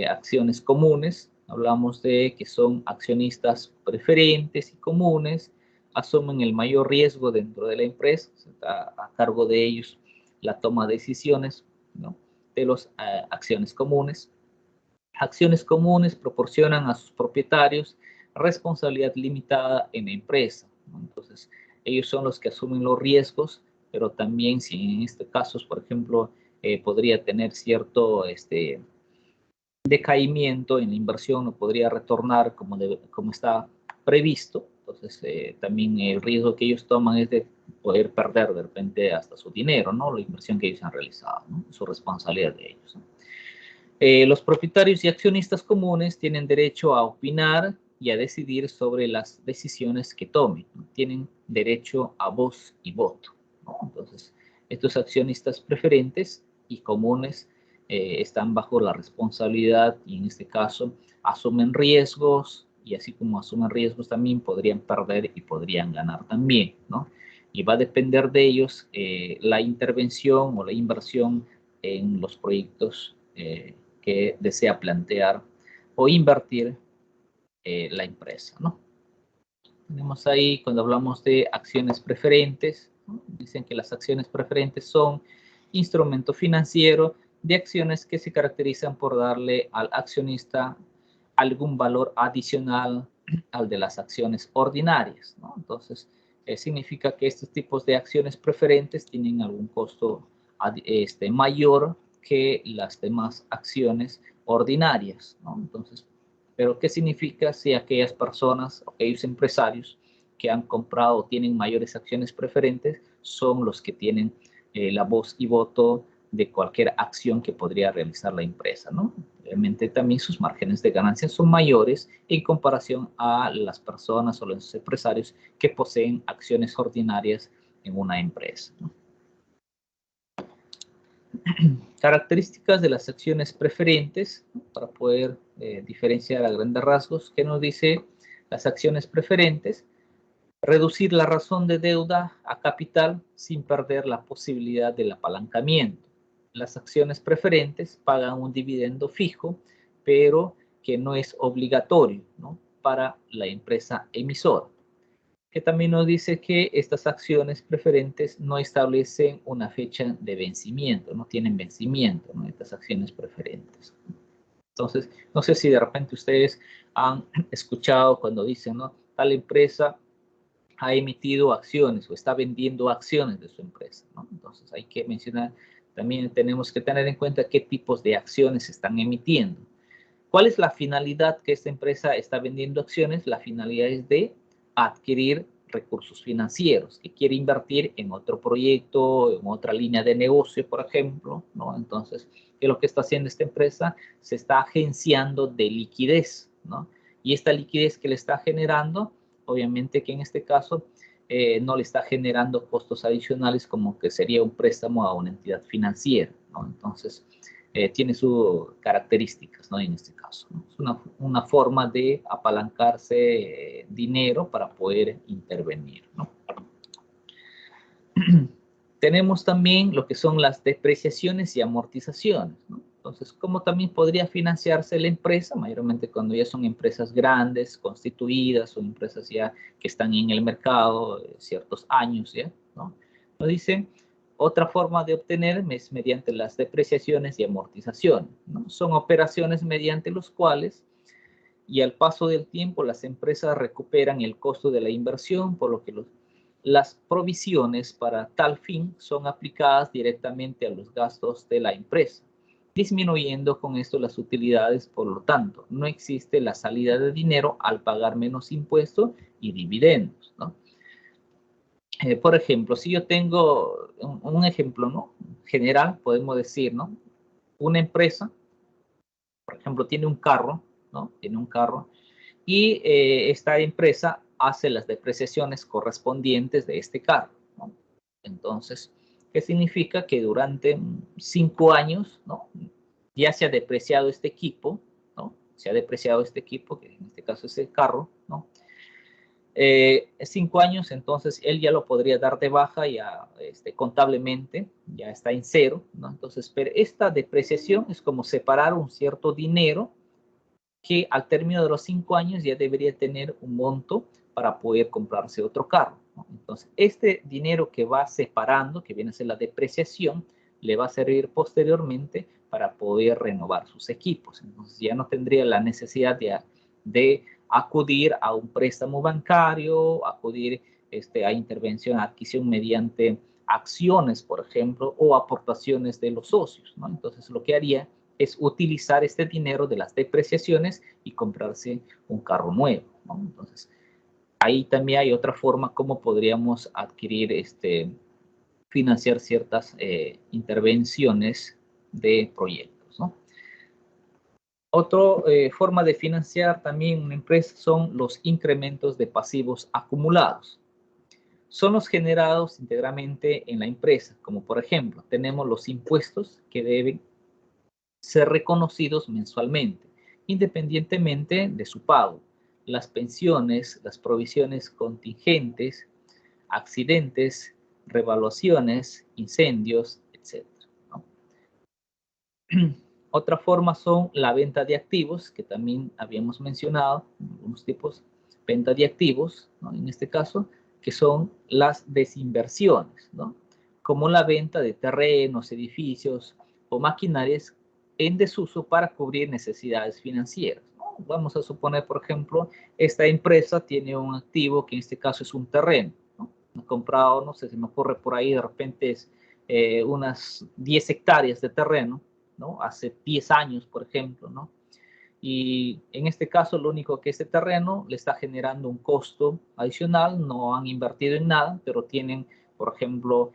acciones comunes, hablamos de que son accionistas preferentes y comunes, asumen el mayor riesgo dentro de la empresa, está a cargo de ellos la toma de decisiones, ¿no? De las acciones comunes. Acciones comunes proporcionan a sus propietarios responsabilidad limitada en la empresa, ¿no? Entonces, ellos son los que asumen los riesgos, pero también si en este caso, por ejemplo, podría tener cierto decaimiento en la inversión, no podría retornar como está previsto. Entonces, también el riesgo que ellos toman es de poder perder de repente hasta su dinero, ¿no? La inversión que ellos han realizado, ¿no? Su responsabilidad de ellos, ¿no? Los propietarios y accionistas comunes tienen derecho a opinar y a decidir sobre las decisiones que tomen, ¿no? Tienen derecho a voz y voto, ¿no? Entonces, estos accionistas preferentes y comunes están bajo la responsabilidad y en este caso asumen riesgos y así como asumen riesgos también podrían perder y podrían ganar también, ¿no? Y va a depender de ellos la intervención o la inversión en los proyectos que desea plantear o invertir la empresa, ¿no? Tenemos ahí, cuando hablamos de acciones preferentes, ¿no? Dicen que las acciones preferentes son instrumento financiero de acciones que se caracterizan por darle al accionista algún valor adicional al de las acciones ordinarias, ¿no? Entonces, significa que estos tipos de acciones preferentes tienen algún costo mayor que las demás acciones ordinarias, ¿no? Entonces, pero ¿qué significa si aquellas personas, aquellos empresarios que han comprado o tienen mayores acciones preferentes son los que tienen la voz y voto de cualquier acción que podría realizar la empresa, ¿no? Obviamente también sus márgenes de ganancia son mayores en comparación a las personas o los empresarios que poseen acciones ordinarias en una empresa, ¿no? Características de las acciones preferentes, ¿no? Para poder diferenciar a grandes rasgos, que nos dice las acciones preferentes: reducir la razón de deuda a capital sin perder la posibilidad del apalancamiento. Las acciones preferentes pagan un dividendo fijo, pero que no es obligatorio, ¿no? Para la empresa emisora. Que también nos dice que estas acciones preferentes no establecen una fecha de vencimiento, no tienen vencimiento, ¿no? Estas acciones preferentes. Entonces, no sé si de repente ustedes han escuchado cuando dicen, ¿no? Tal empresa ha emitido acciones o está vendiendo acciones de su empresa, ¿no? Entonces, hay que mencionar, también tenemos que tener en cuenta qué tipos de acciones se están emitiendo. ¿Cuál es la finalidad que esta empresa está vendiendo acciones? La finalidad es de adquirir recursos financieros, que quiere invertir en otro proyecto, en otra línea de negocio, por ejemplo, ¿no? Entonces, ¿qué es lo que está haciendo esta empresa? Se está agenciando de liquidez, ¿no? Y esta liquidez que le está generando, obviamente que en este caso no le está generando costos adicionales como que sería un préstamo a una entidad financiera, ¿no? Entonces, tiene sus características, ¿no? En este caso, ¿no? Es una forma de apalancarse dinero para poder intervenir, ¿no? Tenemos también lo que son las depreciaciones y amortizaciones, ¿no? Entonces, ¿cómo también podría financiarse la empresa? Mayormente cuando ya son empresas grandes, constituidas, o empresas ya que están en el mercado ciertos años, ¿ya? ¿No? Nos dice, Otra forma de obtener es mediante las depreciaciones y amortizaciones, ¿no? Son operaciones mediante los cuales y al paso del tiempo las empresas recuperan el costo de la inversión, por lo que las provisiones para tal fin son aplicadas directamente a los gastos de la empresa, disminuyendo con esto las utilidades. Por lo tanto, no existe la salida de dinero al pagar menos impuestos y dividendos, ¿no? Por ejemplo, si yo tengo un ejemplo, ¿no? General, podemos decir, ¿no? Una empresa, por ejemplo, tiene un carro, ¿no? Tiene un carro y esta empresa hace las depreciaciones correspondientes de este carro, ¿no? Entonces, ¿qué significa? Que durante 5 años, ¿no? Ya se ha depreciado este equipo, ¿no? Se ha depreciado este equipo, que en este caso es el carro, ¿no? 5 años, entonces él ya lo podría dar de baja ya contablemente, ya está en cero, ¿no? Entonces, pero esta depreciación es como separar un cierto dinero que al término de los 5 años ya debería tener un monto para poder comprarse otro carro, ¿no? Entonces, este dinero que va separando, que viene a ser la depreciación, le va a servir posteriormente para poder renovar sus equipos. Entonces, ya no tendría la necesidad de acudir a un préstamo bancario, acudir a intervención, a adquisición mediante acciones, por ejemplo, o aportaciones de los socios, ¿no? Entonces, lo que haría es utilizar este dinero de las depreciaciones y comprarse un carro nuevo, ¿no? Entonces, ahí también hay otra forma como podríamos adquirir, financiar ciertas intervenciones de proyectos, ¿no? Otra forma de financiar también una empresa son los incrementos de pasivos acumulados. Son los generados íntegramente en la empresa, como por ejemplo, tenemos los impuestos que deben ser reconocidos mensualmente, independientemente de su pago, las pensiones, las provisiones contingentes, accidentes, revaluaciones, incendios, etc., ¿no? Otra forma son la venta de activos, que también habíamos mencionado, algunos tipos, venta de activos, ¿no? En este caso, que son las desinversiones, ¿no? Como la venta de terrenos, edificios o maquinarias en desuso para cubrir necesidades financieras, ¿no? Vamos a suponer, por ejemplo, esta empresa tiene un activo que en este caso es un terreno, ¿no? Ha comprado, no sé, se me ocurre por ahí de repente es unas 10 hectáreas de terreno, ¿no? Hace 10 años, por ejemplo, ¿no? Y en este caso, lo único que este terreno le está generando un costo adicional, no han invertido en nada, pero tienen, por ejemplo,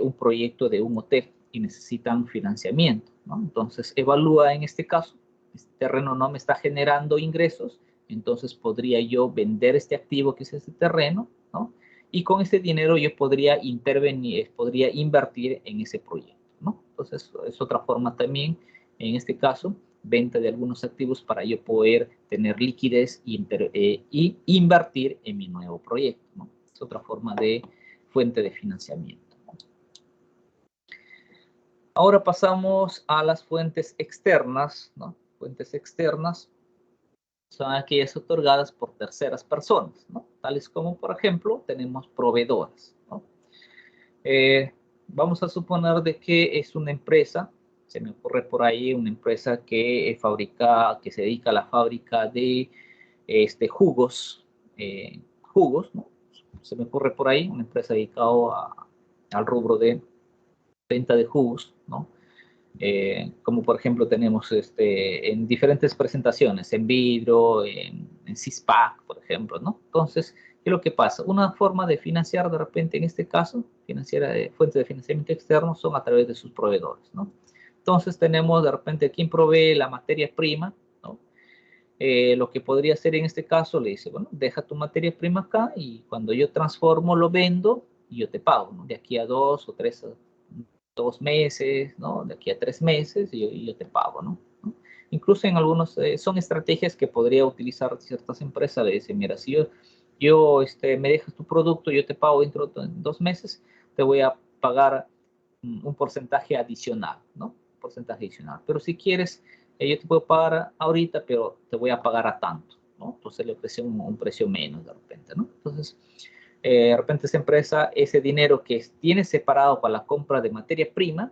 un proyecto de un hotel y necesitan financiamiento, ¿no? Entonces, evalúa en este caso, este terreno no me está generando ingresos, entonces podría yo vender este activo que es este terreno, ¿no? Y con ese dinero yo podría intervenir, podría invertir en ese proyecto, ¿no? Entonces, es otra forma también, en este caso, venta de algunos activos para yo poder tener liquidez y invertir en mi nuevo proyecto, ¿no? Es otra forma de fuente de financiamiento, ¿no? Ahora pasamos a las fuentes externas, ¿no? Fuentes externas son aquellas otorgadas por terceras personas, ¿no? Tales como, por ejemplo, tenemos proveedores, ¿no? Vamos a suponer de que es una empresa, se me ocurre por ahí una empresa que fabrica, que se dedica a la fábrica de jugos, ¿no? Se me ocurre por ahí una empresa dedicada al rubro de venta de jugos, ¿no? Como por ejemplo tenemos en diferentes presentaciones, en vidrio, en CISPAC, por ejemplo, ¿no? Entonces, ¿qué es lo que pasa? Una forma de financiar de repente, en este caso, fuentes de financiamiento externo son a través de sus proveedores, ¿no? Entonces tenemos de repente quien provee la materia prima, ¿no? Lo que podría hacer en este caso, le dice, bueno, deja tu materia prima acá y cuando yo transformo, lo vendo y yo te pago, ¿no? De aquí a 2 o 2 meses, ¿no? De aquí a 3 meses y yo te pago, ¿no? Incluso en algunos, son estrategias que podría utilizar ciertas empresas. Le dicen, mira, si yo me dejas tu producto, yo te pago dentro de 2 meses, te voy a pagar un porcentaje adicional, ¿no? Un porcentaje adicional. Pero si quieres, yo te puedo pagar ahorita, pero te voy a pagar a tanto, ¿no? Entonces le ofrece un precio menos de repente, ¿no? Entonces, de repente esa empresa, ese dinero que tiene separado para la compra de materia prima,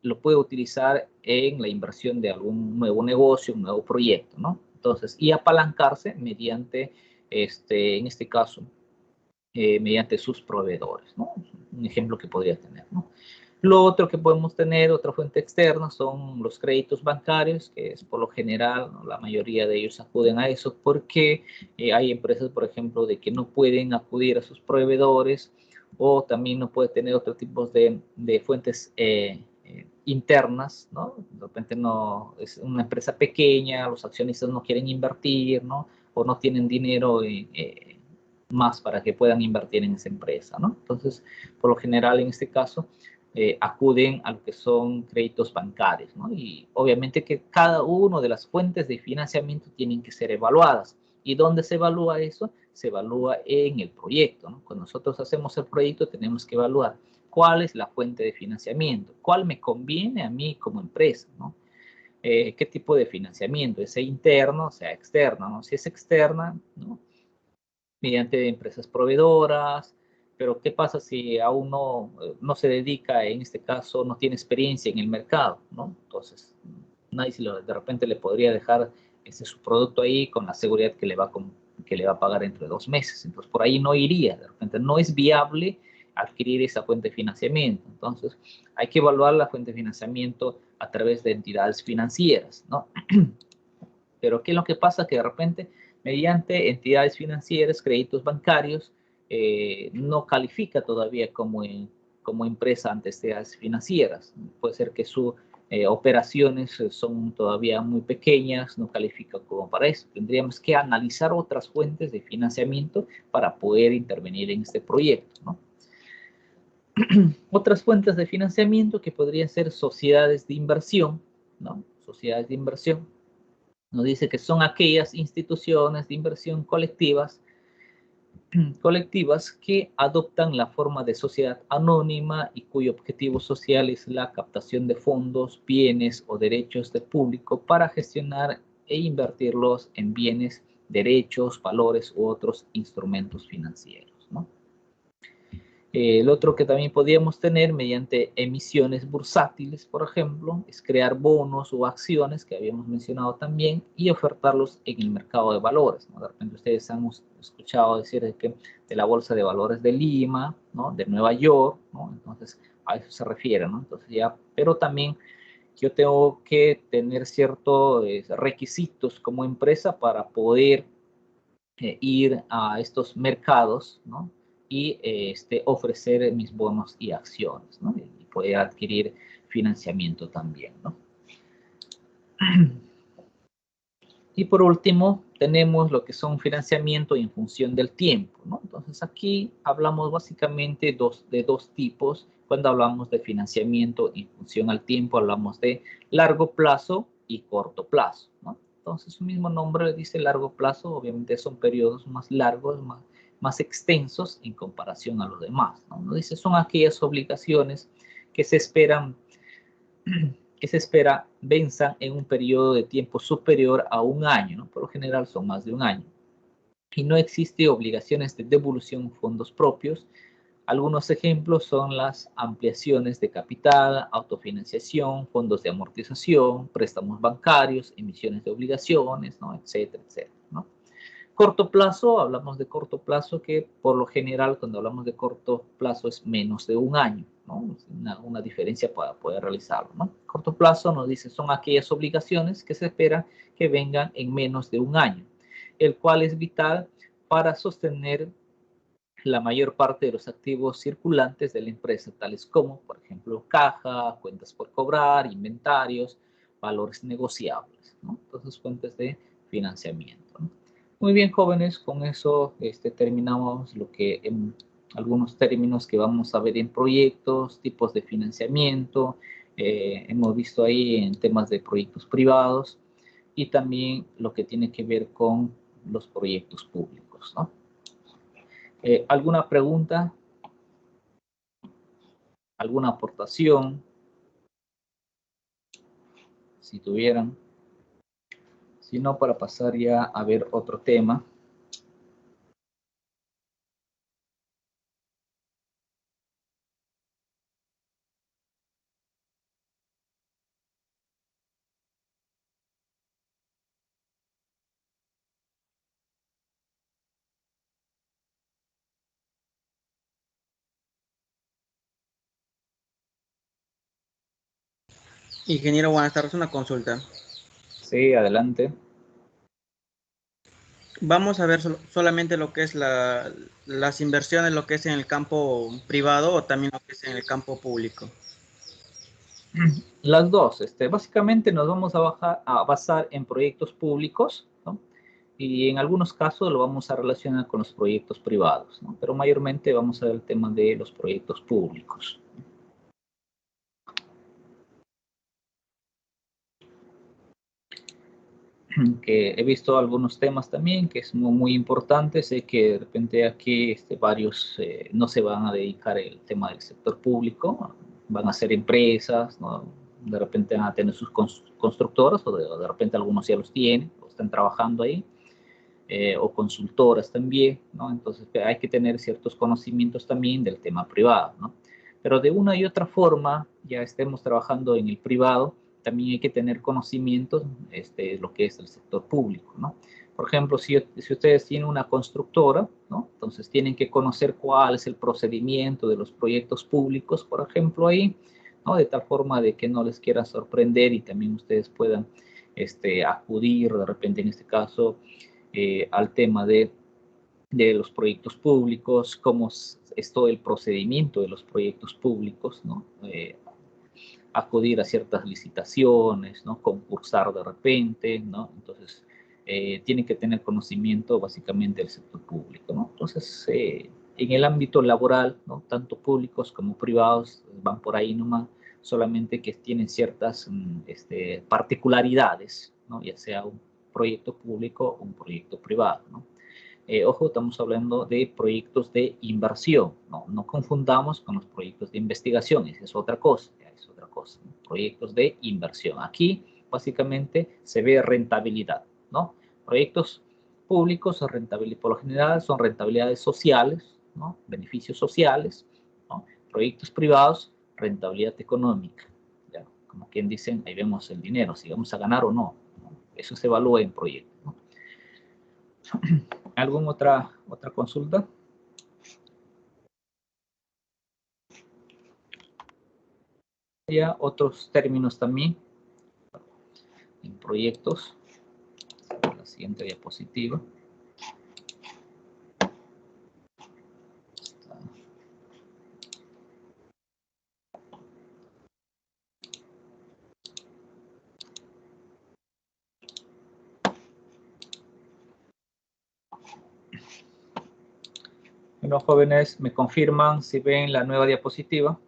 lo puede utilizar en la inversión de algún nuevo negocio, un nuevo proyecto, ¿no? Entonces, y apalancarse mediante, en este caso, mediante sus proveedores, ¿no? Un ejemplo que podría tener, ¿no? Lo otro que podemos tener, otra fuente externa, son los créditos bancarios, que es por lo general, ¿no? La mayoría de ellos acuden a eso porque hay empresas, por ejemplo, de que no pueden acudir a sus proveedores o también no puede tener otro tipo de fuentes internas, ¿no? De repente no es una empresa pequeña, los accionistas no quieren invertir, ¿no? O no tienen dinero más para que puedan invertir en esa empresa, ¿no? Entonces, por lo general, en este caso, acuden a lo que son créditos bancarios, ¿no? Y obviamente que cada una de las fuentes de financiamiento tienen que ser evaluadas. ¿Y dónde se evalúa eso? Se evalúa en el proyecto, ¿no? Cuando nosotros hacemos el proyecto tenemos que evaluar cuál es la fuente de financiamiento, cuál me conviene a mí como empresa, ¿no? ¿Qué tipo de financiamiento? ¿Es interno, sea externo, ¿no? Si es externa, ¿no? Mediante empresas proveedoras, pero ¿qué pasa si aún no se dedica, en este caso, no tiene experiencia en el mercado, ¿no? Entonces, nadie de repente le podría dejar su producto ahí con la seguridad que le va a pagar dentro de 2 meses. Entonces, por ahí no iría, de repente no es viable adquirir esa fuente de financiamiento. Entonces, hay que evaluar la fuente de financiamiento a través de entidades financieras, ¿no? Pero ¿qué es lo que pasa? Que de repente, mediante entidades financieras, créditos bancarios, no califica todavía como empresa ante entidades financieras. Puede ser que sus operaciones son todavía muy pequeñas, no califica como para eso. Tendríamos que analizar otras fuentes de financiamiento para poder intervenir en este proyecto, ¿no? Otras fuentes de financiamiento que podrían ser sociedades de inversión, ¿no? Sociedades de inversión. Nos dice que son aquellas instituciones de inversión colectivas que adoptan la forma de sociedad anónima y cuyo objetivo social es la captación de fondos, bienes o derechos del público para gestionar e invertirlos en bienes, derechos, valores u otros instrumentos financieros, ¿no? El otro que también podríamos tener mediante emisiones bursátiles, por ejemplo, es crear bonos o acciones que habíamos mencionado también y ofertarlos en el mercado de valores, ¿no? De repente ustedes han escuchado decir de la Bolsa de Valores de Lima, ¿no? De Nueva York, ¿no? Entonces a eso se refiere, ¿no? Entonces ya, pero también yo tengo que tener ciertos requisitos como empresa para poder ir a estos mercados, ¿no? Y ofrecer mis bonos y acciones, ¿no? Y poder adquirir financiamiento también, ¿no? Y por último, tenemos lo que son financiamiento en función del tiempo, ¿no? Entonces aquí hablamos básicamente de dos tipos. Cuando hablamos de financiamiento en función al tiempo, hablamos de largo plazo y corto plazo, ¿no? Entonces su mismo nombre dice largo plazo, obviamente son periodos más largos, más extensos en comparación a los demás, ¿no? Nos dice son aquellas obligaciones que se espera venzan en un periodo de tiempo superior a 1 año, ¿no? Por lo general son más de 1 año. Y no existe obligaciones de devolución de fondos propios. Algunos ejemplos son las ampliaciones de capital, autofinanciación, fondos de amortización, préstamos bancarios, emisiones de obligaciones, ¿no? Etcétera, etcétera, ¿no? Corto plazo, hablamos de corto plazo que por lo general cuando hablamos de corto plazo es menos de 1 año, ¿no? Una diferencia para poder realizarlo, ¿no? Corto plazo nos dice son aquellas obligaciones que se espera que vengan en menos de 1 año, el cual es vital para sostener la mayor parte de los activos circulantes de la empresa, tales como, por ejemplo, caja, cuentas por cobrar, inventarios, valores negociables, ¿no? Entonces, fuentes de financiamiento, ¿no? Muy bien, jóvenes, con eso terminamos lo que algunos términos que vamos a ver en proyectos, tipos de financiamiento, hemos visto ahí en temas de proyectos privados y también lo que tiene que ver con los proyectos públicos, ¿no? ¿Alguna pregunta? ¿Alguna aportación? Si tuvieran. Si no, para pasar ya a ver otro tema. Ingeniero, buenas tardes. Una consulta. Sí, adelante. Vamos a ver solamente lo que es las inversiones, lo que es en el campo privado o también lo que es en el campo público. Las dos. Básicamente nos vamos a basar en proyectos públicos, ¿no? Y en algunos casos lo vamos a relacionar con los proyectos privados, ¿no? Pero mayormente vamos a ver el tema de los proyectos públicos. Que he visto algunos temas también que es muy importante. Sé que de repente aquí varios no se van a dedicar al tema del sector público, van a ser empresas, ¿no? De repente van a tener sus constructoras o de repente algunos ya los tienen o están trabajando ahí, o consultoras también, ¿no? Entonces hay que tener ciertos conocimientos también del tema privado, ¿no? Pero de una y otra forma, ya estemos trabajando en el privado, también hay que tener conocimientos lo que es el sector público, ¿no? Por ejemplo, si ustedes tienen una constructora, ¿no? Entonces tienen que conocer cuál es el procedimiento de los proyectos públicos, por ejemplo, ahí, ¿no? De tal forma de que no les quieran sorprender y también ustedes puedan acudir de repente en este caso al tema de los proyectos públicos, cómo es todo el procedimiento de los proyectos públicos, ¿no? Acudir a ciertas licitaciones, ¿no? Concursar de repente, ¿no? Entonces, tienen que tener conocimiento básicamente del sector público, ¿no? Entonces, en el ámbito laboral, ¿no? Tanto públicos como privados van por ahí nomás, solamente que tienen ciertas particularidades, ¿no? Ya sea un proyecto público o un proyecto privado, ¿no? Ojo, estamos hablando de proyectos de inversión, ¿no? No confundamos con los proyectos de investigación, esa es otra cosa, es otra cosa, ¿no? Proyectos de inversión. Aquí básicamente se ve rentabilidad, ¿no? Proyectos públicos son rentabilidad, por lo general son rentabilidades sociales, ¿no? Beneficios sociales, ¿no? Proyectos privados, rentabilidad económica, ¿ya? Como quien dicen, ahí vemos el dinero, si vamos a ganar o no, ¿no? Eso se evalúa en proyectos, ¿no? ¿Alguna otra consulta? Ya otros términos también en proyectos. La siguiente diapositiva. Bueno, jóvenes, ¿me confirman si ven la nueva diapositiva?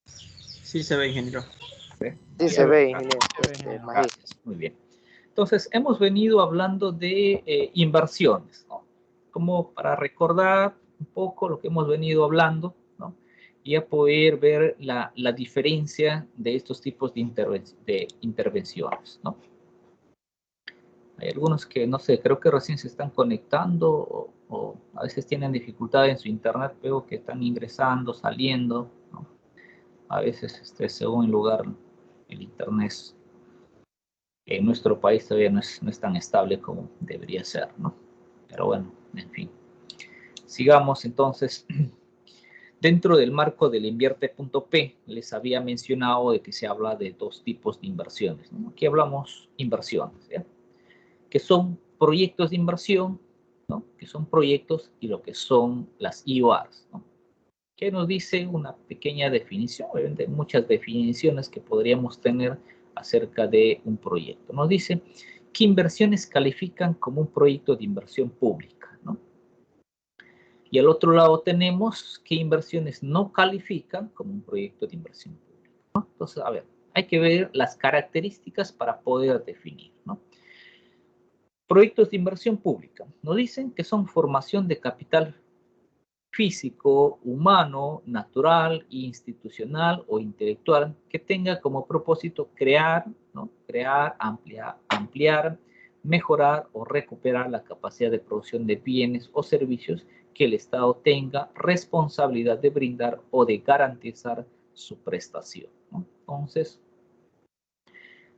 Sí se ve, ingeniero. Sí se ve, ingeniero. Gracias, muy bien. Entonces, hemos venido hablando de inversiones, ¿no? Como para recordar un poco lo que hemos venido hablando, ¿no? Y a poder ver la diferencia de estos tipos de intervenciones, ¿no? Hay algunos que, no sé, creo que recién se están conectando o a veces tienen dificultad en su internet, veo que están ingresando, saliendo, ¿no? A veces, según el lugar, el internet en nuestro país todavía no es tan estable como debería ser, ¿no? Pero bueno, en fin. Sigamos entonces. Dentro del marco del invierte.p les había mencionado de que se habla de dos tipos de inversiones, ¿no? Aquí hablamos inversiones, ¿ya? Que son proyectos de inversión, ¿no? Que son proyectos y lo que son las IORs, ¿no? Que nos dice una pequeña definición, obviamente muchas definiciones que podríamos tener acerca de un proyecto. Nos dice qué inversiones califican como un proyecto de inversión pública, ¿no? Y al otro lado tenemos qué inversiones no califican como un proyecto de inversión pública, ¿no? Entonces, a ver, hay que ver las características para poder definir, ¿no? Proyectos de inversión pública. Nos dicen que son formación de capital físico, humano, natural, institucional o intelectual que tenga como propósito crear, ¿no? Crear, ampliar, mejorar o recuperar la capacidad de producción de bienes o servicios que el Estado tenga responsabilidad de brindar o de garantizar su prestación, ¿no? Entonces,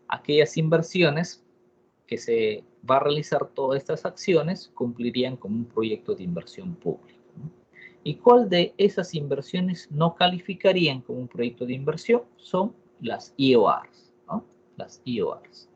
aquellas inversiones que se va a realizar todas estas acciones cumplirían como un proyecto de inversión pública, ¿no? ¿Y cuál de esas inversiones no calificarían como un proyecto de inversión? Son las IORs, ¿no? Las IORs.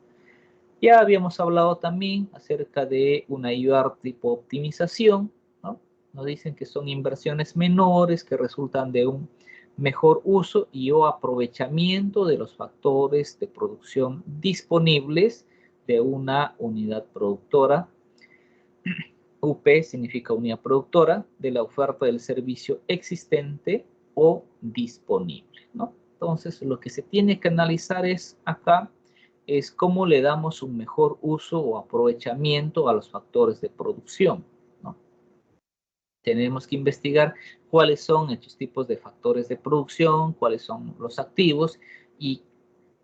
Ya habíamos hablado también acerca de una IOR tipo optimización, ¿no? Nos dicen que son inversiones menores que resultan de un mejor uso y o aprovechamiento de los factores de producción disponibles de una unidad productora. UP significa unidad productora de la oferta del servicio existente o disponible, ¿no? Entonces, lo que se tiene que analizar es acá es cómo le damos un mejor uso o aprovechamiento a los factores de producción, ¿no? Tenemos que investigar cuáles son estos tipos de factores de producción, cuáles son los activos y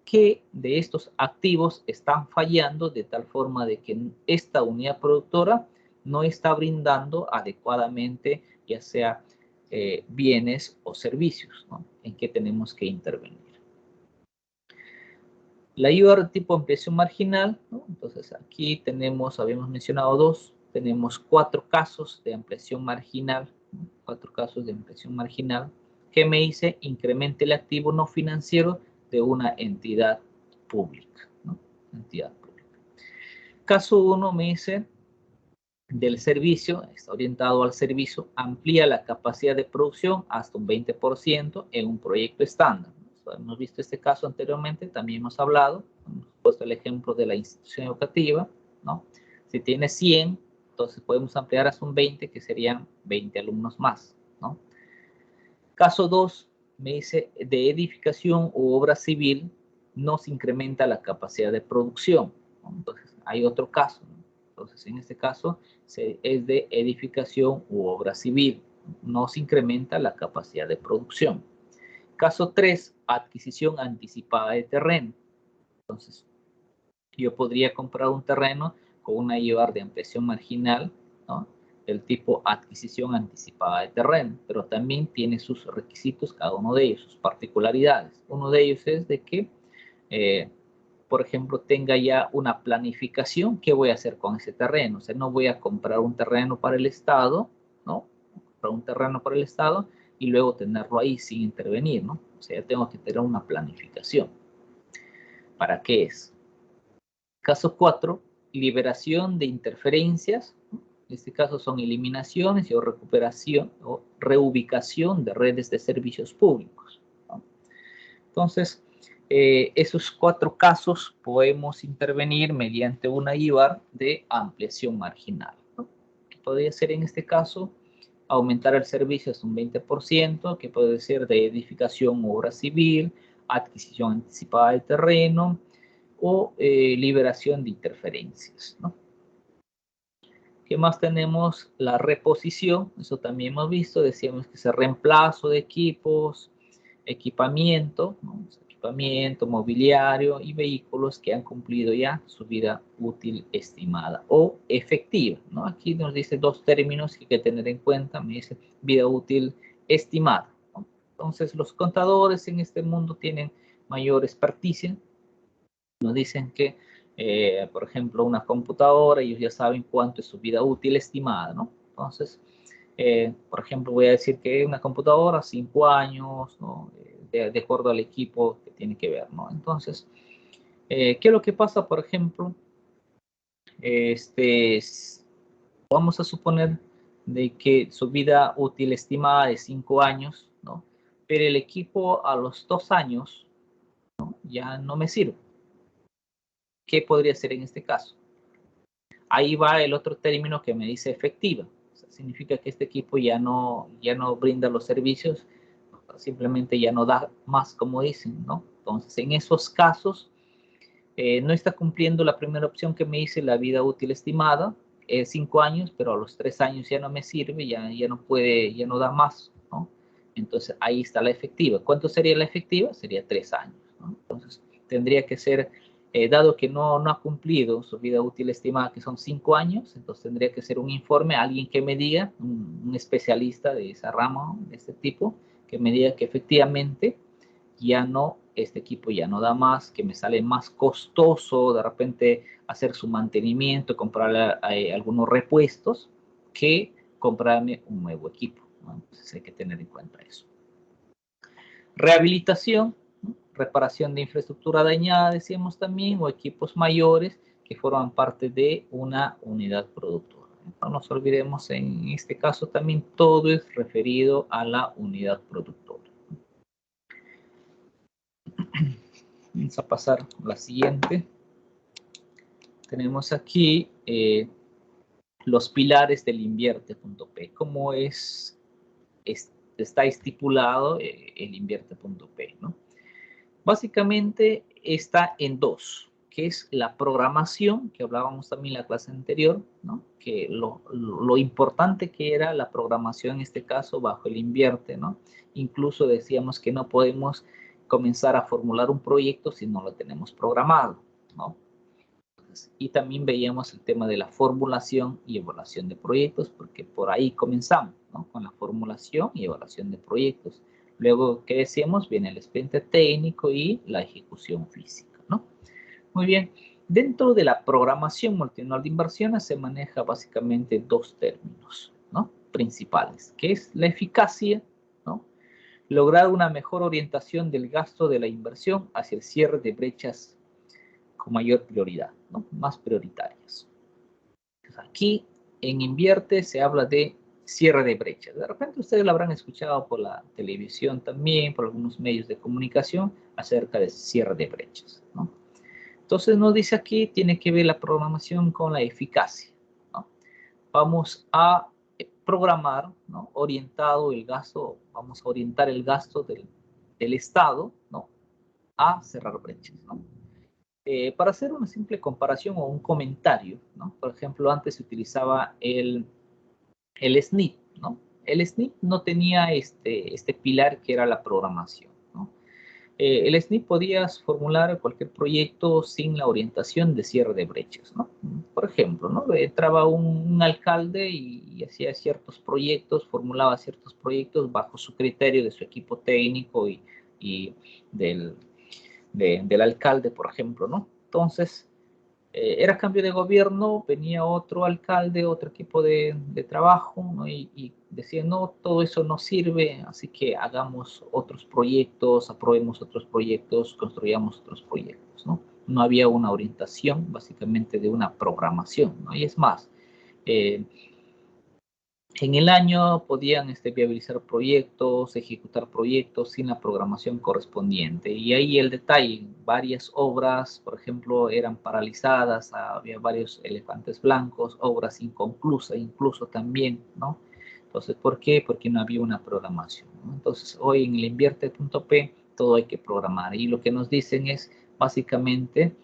qué de estos activos están fallando de tal forma de que esta unidad productora no está brindando adecuadamente, ya sea bienes o servicios, ¿no? En que tenemos que intervenir. La IOR tipo ampliación marginal, ¿no? Entonces aquí tenemos, habíamos mencionado dos, tenemos 4 casos de ampliación marginal, ¿no? 4 casos de ampliación marginal, que me dice incremente el activo no financiero de una entidad pública, ¿no? Entidad pública. Caso 1 me dice del servicio, está orientado al servicio, amplía la capacidad de producción hasta un 20% en un proyecto estándar. Hemos visto este caso anteriormente, también hemos hablado, hemos puesto el ejemplo de la institución educativa, ¿no? Si tiene 100, entonces podemos ampliar hasta un 20, que serían 20 alumnos más, ¿no? Caso 2, me dice, de edificación u obra civil no se incrementa la capacidad de producción, ¿no? Entonces, hay otro caso, ¿no? Entonces, en este caso, es de edificación u obra civil, no se incrementa la capacidad de producción. Caso 3, adquisición anticipada de terreno. Entonces, yo podría comprar un terreno con una IOR de ampliación marginal, ¿no? Del tipo adquisición anticipada de terreno, pero también tiene sus requisitos, cada uno de ellos, sus particularidades. Uno de ellos es de que, por ejemplo, tenga ya una planificación, ¿qué voy a hacer con ese terreno? O sea, no voy a comprar un terreno para el Estado, ¿no? Comprar un terreno para el Estado y luego tenerlo ahí sin intervenir, ¿no? O sea, tengo que tener una planificación. ¿Para qué es? Caso 4, liberación de interferencias. En este caso son eliminaciones o recuperación o reubicación de redes de servicios públicos, ¿no? Entonces, esos 4 casos podemos intervenir mediante una IOR de ampliación marginal, ¿no? ¿Qué podría ser en este caso? Aumentar el servicio hasta un 20%, que puede ser de edificación u obra civil, adquisición anticipada de terreno o liberación de interferencias, ¿no? ¿Qué más tenemos? La reposición, eso también hemos visto, decíamos que es el reemplazo de equipos, equipamiento, ¿no? Equipamiento, mobiliario y vehículos que han cumplido ya su vida útil estimada o efectiva, ¿no? Aquí nos dice 2 términos que hay que tener en cuenta, me dice vida útil estimada, ¿no? Entonces los contadores en este mundo tienen mayor experticia, nos dicen que, por ejemplo, una computadora, ellos ya saben cuánto es su vida útil estimada, ¿no? Entonces, por ejemplo, voy a decir que una computadora, 5 años, ¿no? De acuerdo al equipo que tiene que ver, ¿no? Entonces, ¿qué es lo que pasa, por ejemplo? Vamos a suponer de que su vida útil estimada es 5 años, ¿no? Pero el equipo a los 2 años, ¿no? Ya no me sirve. ¿Qué podría ser en este caso? Ahí va el otro término que me dice efectiva. O sea, significa que este equipo ya no brinda los servicios, simplemente ya no da más, como dicen, ¿no? Entonces, en esos casos, no está cumpliendo la primera opción que me dice la vida útil estimada, 5 años, pero a los 3 años ya no me sirve, ya no puede, ya no da más, ¿no? Entonces, ahí está la efectiva. ¿Cuánto sería la efectiva? Sería 3 años, ¿no? Entonces, tendría que ser, dado que no ha cumplido su vida útil estimada, que son 5 años, entonces tendría que ser un informe, alguien que me diga, un especialista de esa rama, de este tipo, que me diga que efectivamente ya no, este equipo ya no da más, que me sale más costoso de repente hacer su mantenimiento, comprarle algunos repuestos, que comprarme un nuevo equipo. ¿no? Entonces hay que tener en cuenta eso. Rehabilitación, ¿no? Reparación de infraestructura dañada, decíamos también, o equipos mayores que forman parte de una unidad productora. No nos olvidemos, en este caso también todo es referido a la unidad productora. Vamos a pasar a la siguiente. Tenemos aquí los pilares del invierte.p. ¿Cómo está estipulado el invierte.p, ¿no? Básicamente está en dos, que es la programación, que hablábamos también en la clase anterior, ¿no? Que lo importante que era la programación en este caso bajo el invierte, ¿no? Incluso decíamos que no podemos comenzar a formular un proyecto si no lo tenemos programado, ¿no? Y también veíamos el tema de la formulación y evaluación de proyectos, porque por ahí comenzamos, ¿no? Con la formulación y evaluación de proyectos. Luego, ¿qué decíamos? Viene el expediente técnico y la ejecución física, ¿no? Muy bien. Dentro de la programación multianual de inversiones se maneja básicamente dos términos, ¿no? Principales, que es la eficacia, ¿no? Lograr una mejor orientación del gasto de la inversión hacia el cierre de brechas con mayor prioridad, ¿no? Más prioritarias. Aquí en Invierte se habla de cierre de brechas. De repente ustedes lo habrán escuchado por la televisión también, por algunos medios de comunicación, acerca de cierre de brechas, ¿no? Entonces nos dice aquí, tiene que ver la programación con la eficacia, ¿no? Vamos a programar, ¿no? Orientado el gasto, vamos a orientar el gasto del Estado, ¿no? A cerrar brechas, ¿no? Para hacer una simple comparación o un comentario, ¿no? Por ejemplo, antes se utilizaba el SNIP, ¿no? El SNIP no tenía este pilar que era la programación, ¿no? El SNIP podías formular cualquier proyecto sin la orientación de cierre de brechas, ¿no? Por ejemplo, ¿no? Entraba un alcalde y hacía ciertos proyectos, formulaba ciertos proyectos bajo su criterio de su equipo técnico y del alcalde, por ejemplo, ¿no? Entonces, era cambio de gobierno, venía otro alcalde, otro equipo de trabajo, ¿no? Y decía, no, todo eso no sirve, así que hagamos otros proyectos, aprobemos otros proyectos, construyamos otros proyectos, ¿no? No había una orientación, básicamente, de una programación, ¿no? Y es más, en el año podían viabilizar proyectos, ejecutar proyectos sin la programación correspondiente. Y ahí el detalle, varias obras, por ejemplo, eran paralizadas, había varios elefantes blancos, obras inconclusas incluso también, ¿no? Entonces, ¿por qué? Porque no había una programación, ¿no? Entonces, hoy en el invierte.p todo hay que programar. Y lo que nos dicen es, básicamente,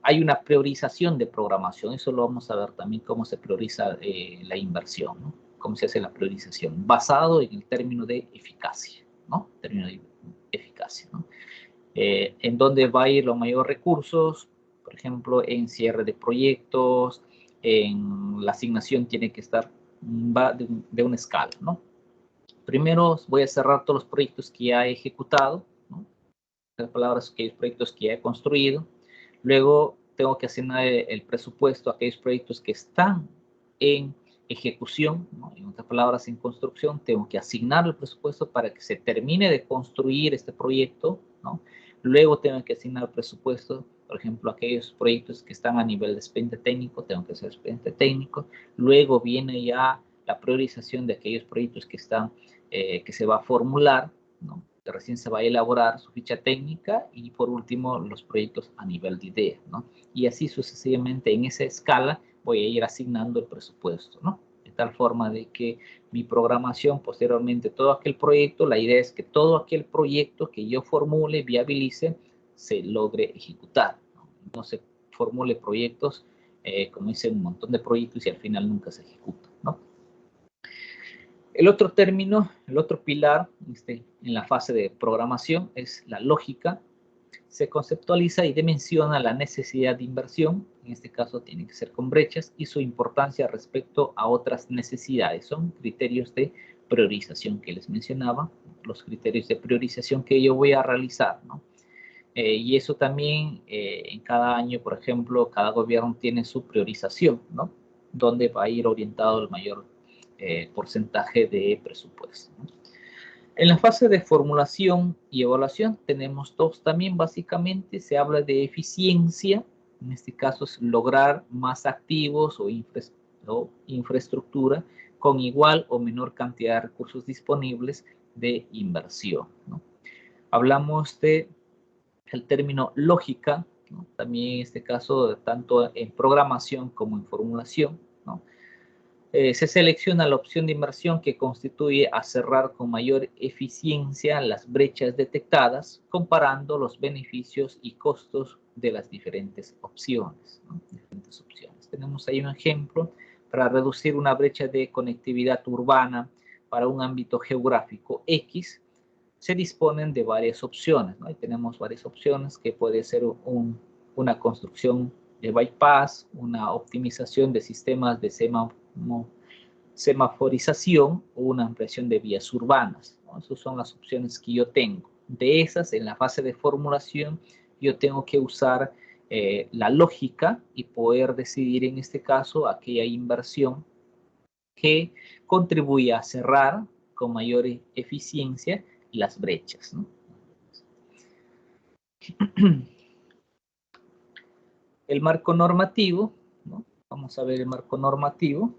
hay una priorización de programación. Eso lo vamos a ver también, cómo se prioriza la inversión, ¿no? Cómo se hace la priorización, basado en el término de eficacia, ¿no? Término de eficacia, ¿no? En dónde va a ir los mayores recursos, por ejemplo, en cierre de proyectos, en la asignación tiene que estar, va de una escala, ¿no? Primero voy a cerrar todos los proyectos que ya he ejecutado, ¿no? Las palabras, aquellos proyectos que ya he construido. Luego tengo que asignar el presupuesto a aquellos proyectos que están en ejecución, ¿no? En otras palabras, en construcción. Tengo que asignar el presupuesto para que se termine de construir este proyecto, ¿no? Luego tengo que asignar el presupuesto, por ejemplo, a aquellos proyectos que están a nivel de expediente técnico, tengo que hacer expediente técnico. Luego viene ya la priorización de aquellos proyectos que están, que se va a formular, ¿no? Que recién se va a elaborar su ficha técnica, y por último los proyectos a nivel de idea, ¿no? Y así sucesivamente en esa escala voy a ir asignando el presupuesto, ¿no? De tal forma de que mi programación posteriormente, todo aquel proyecto, la idea es que todo aquel proyecto que yo formule, viabilice, se logre ejecutar, ¿no? No se formule proyectos, como hice un montón de proyectos y al final nunca se ejecutan, ¿no? El otro término, el otro pilar en la fase de programación es la lógica. Se conceptualiza y dimensiona la necesidad de inversión, en este caso tiene que ser con brechas, y su importancia respecto a otras necesidades. Son criterios de priorización que les mencionaba, los criterios de priorización que yo voy a realizar, ¿no? Y eso también en cada año, por ejemplo, cada gobierno tiene su priorización, ¿no? Donde va a ir orientado el mayor porcentaje de presupuesto, ¿no? En la fase de formulación y evaluación tenemos dos también. Básicamente se habla de eficiencia. En este caso es lograr más activos o infraestructura con igual o menor cantidad de recursos disponibles de inversión, ¿no? Hablamos de el término lógica, ¿no? También en este caso tanto en programación como en formulación, ¿no? Se selecciona la opción de inversión que constituye a cerrar con mayor eficiencia las brechas detectadas, comparando los beneficios y costos de las diferentes opciones, ¿no? Diferentes opciones. Tenemos ahí un ejemplo para reducir una brecha de conectividad urbana para un ámbito geográfico X. Se disponen de varias opciones, ¿no? Y tenemos varias opciones que puede ser una construcción de bypass, una optimización de sistemas de semaforización o una ampliación de vías urbanas, ¿no? Esas son las opciones que yo tengo. De esas, en la fase de formulación, yo tengo que usar la lógica y poder decidir en este caso aquella inversión que contribuye a cerrar con mayor eficiencia las brechas, ¿no? El marco normativo, ¿no? Vamos a ver el marco normativo.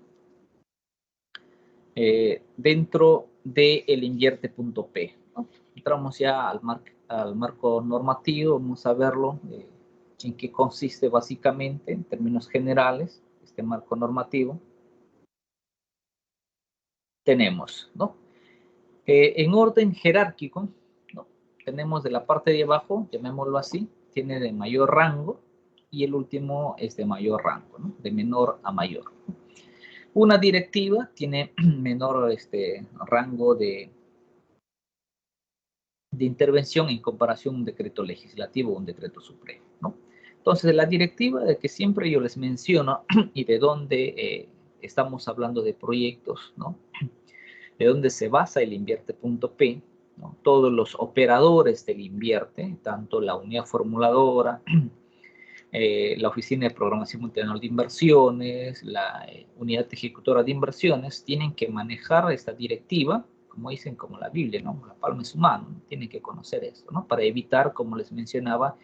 Dentro del invierte.p, ¿no? Entramos ya al marco normativo. Vamos a verlo, en qué consiste básicamente, en términos generales, este marco normativo. Tenemos, ¿no? En orden jerárquico, ¿no? Tenemos de la parte de abajo, llamémoslo así, tiene de mayor rango, y el último es de mayor rango, ¿no? De menor a mayor. Una directiva tiene menor rango de intervención en comparación a un decreto legislativo o un decreto supremo, ¿no? Entonces, la directiva de que siempre yo les menciono y de dónde estamos hablando de proyectos, ¿no? De dónde se basa el invierte.p, ¿no? Todos los operadores del invierte, tanto la unidad formuladora, la Oficina de Programación Multianual de Inversiones, la Unidad Ejecutora de Inversiones, tienen que manejar esta directiva, como dicen, como la Biblia, ¿no? La palma es su mano, ¿no? Tienen que conocer esto, ¿no? Para evitar, como les mencionaba,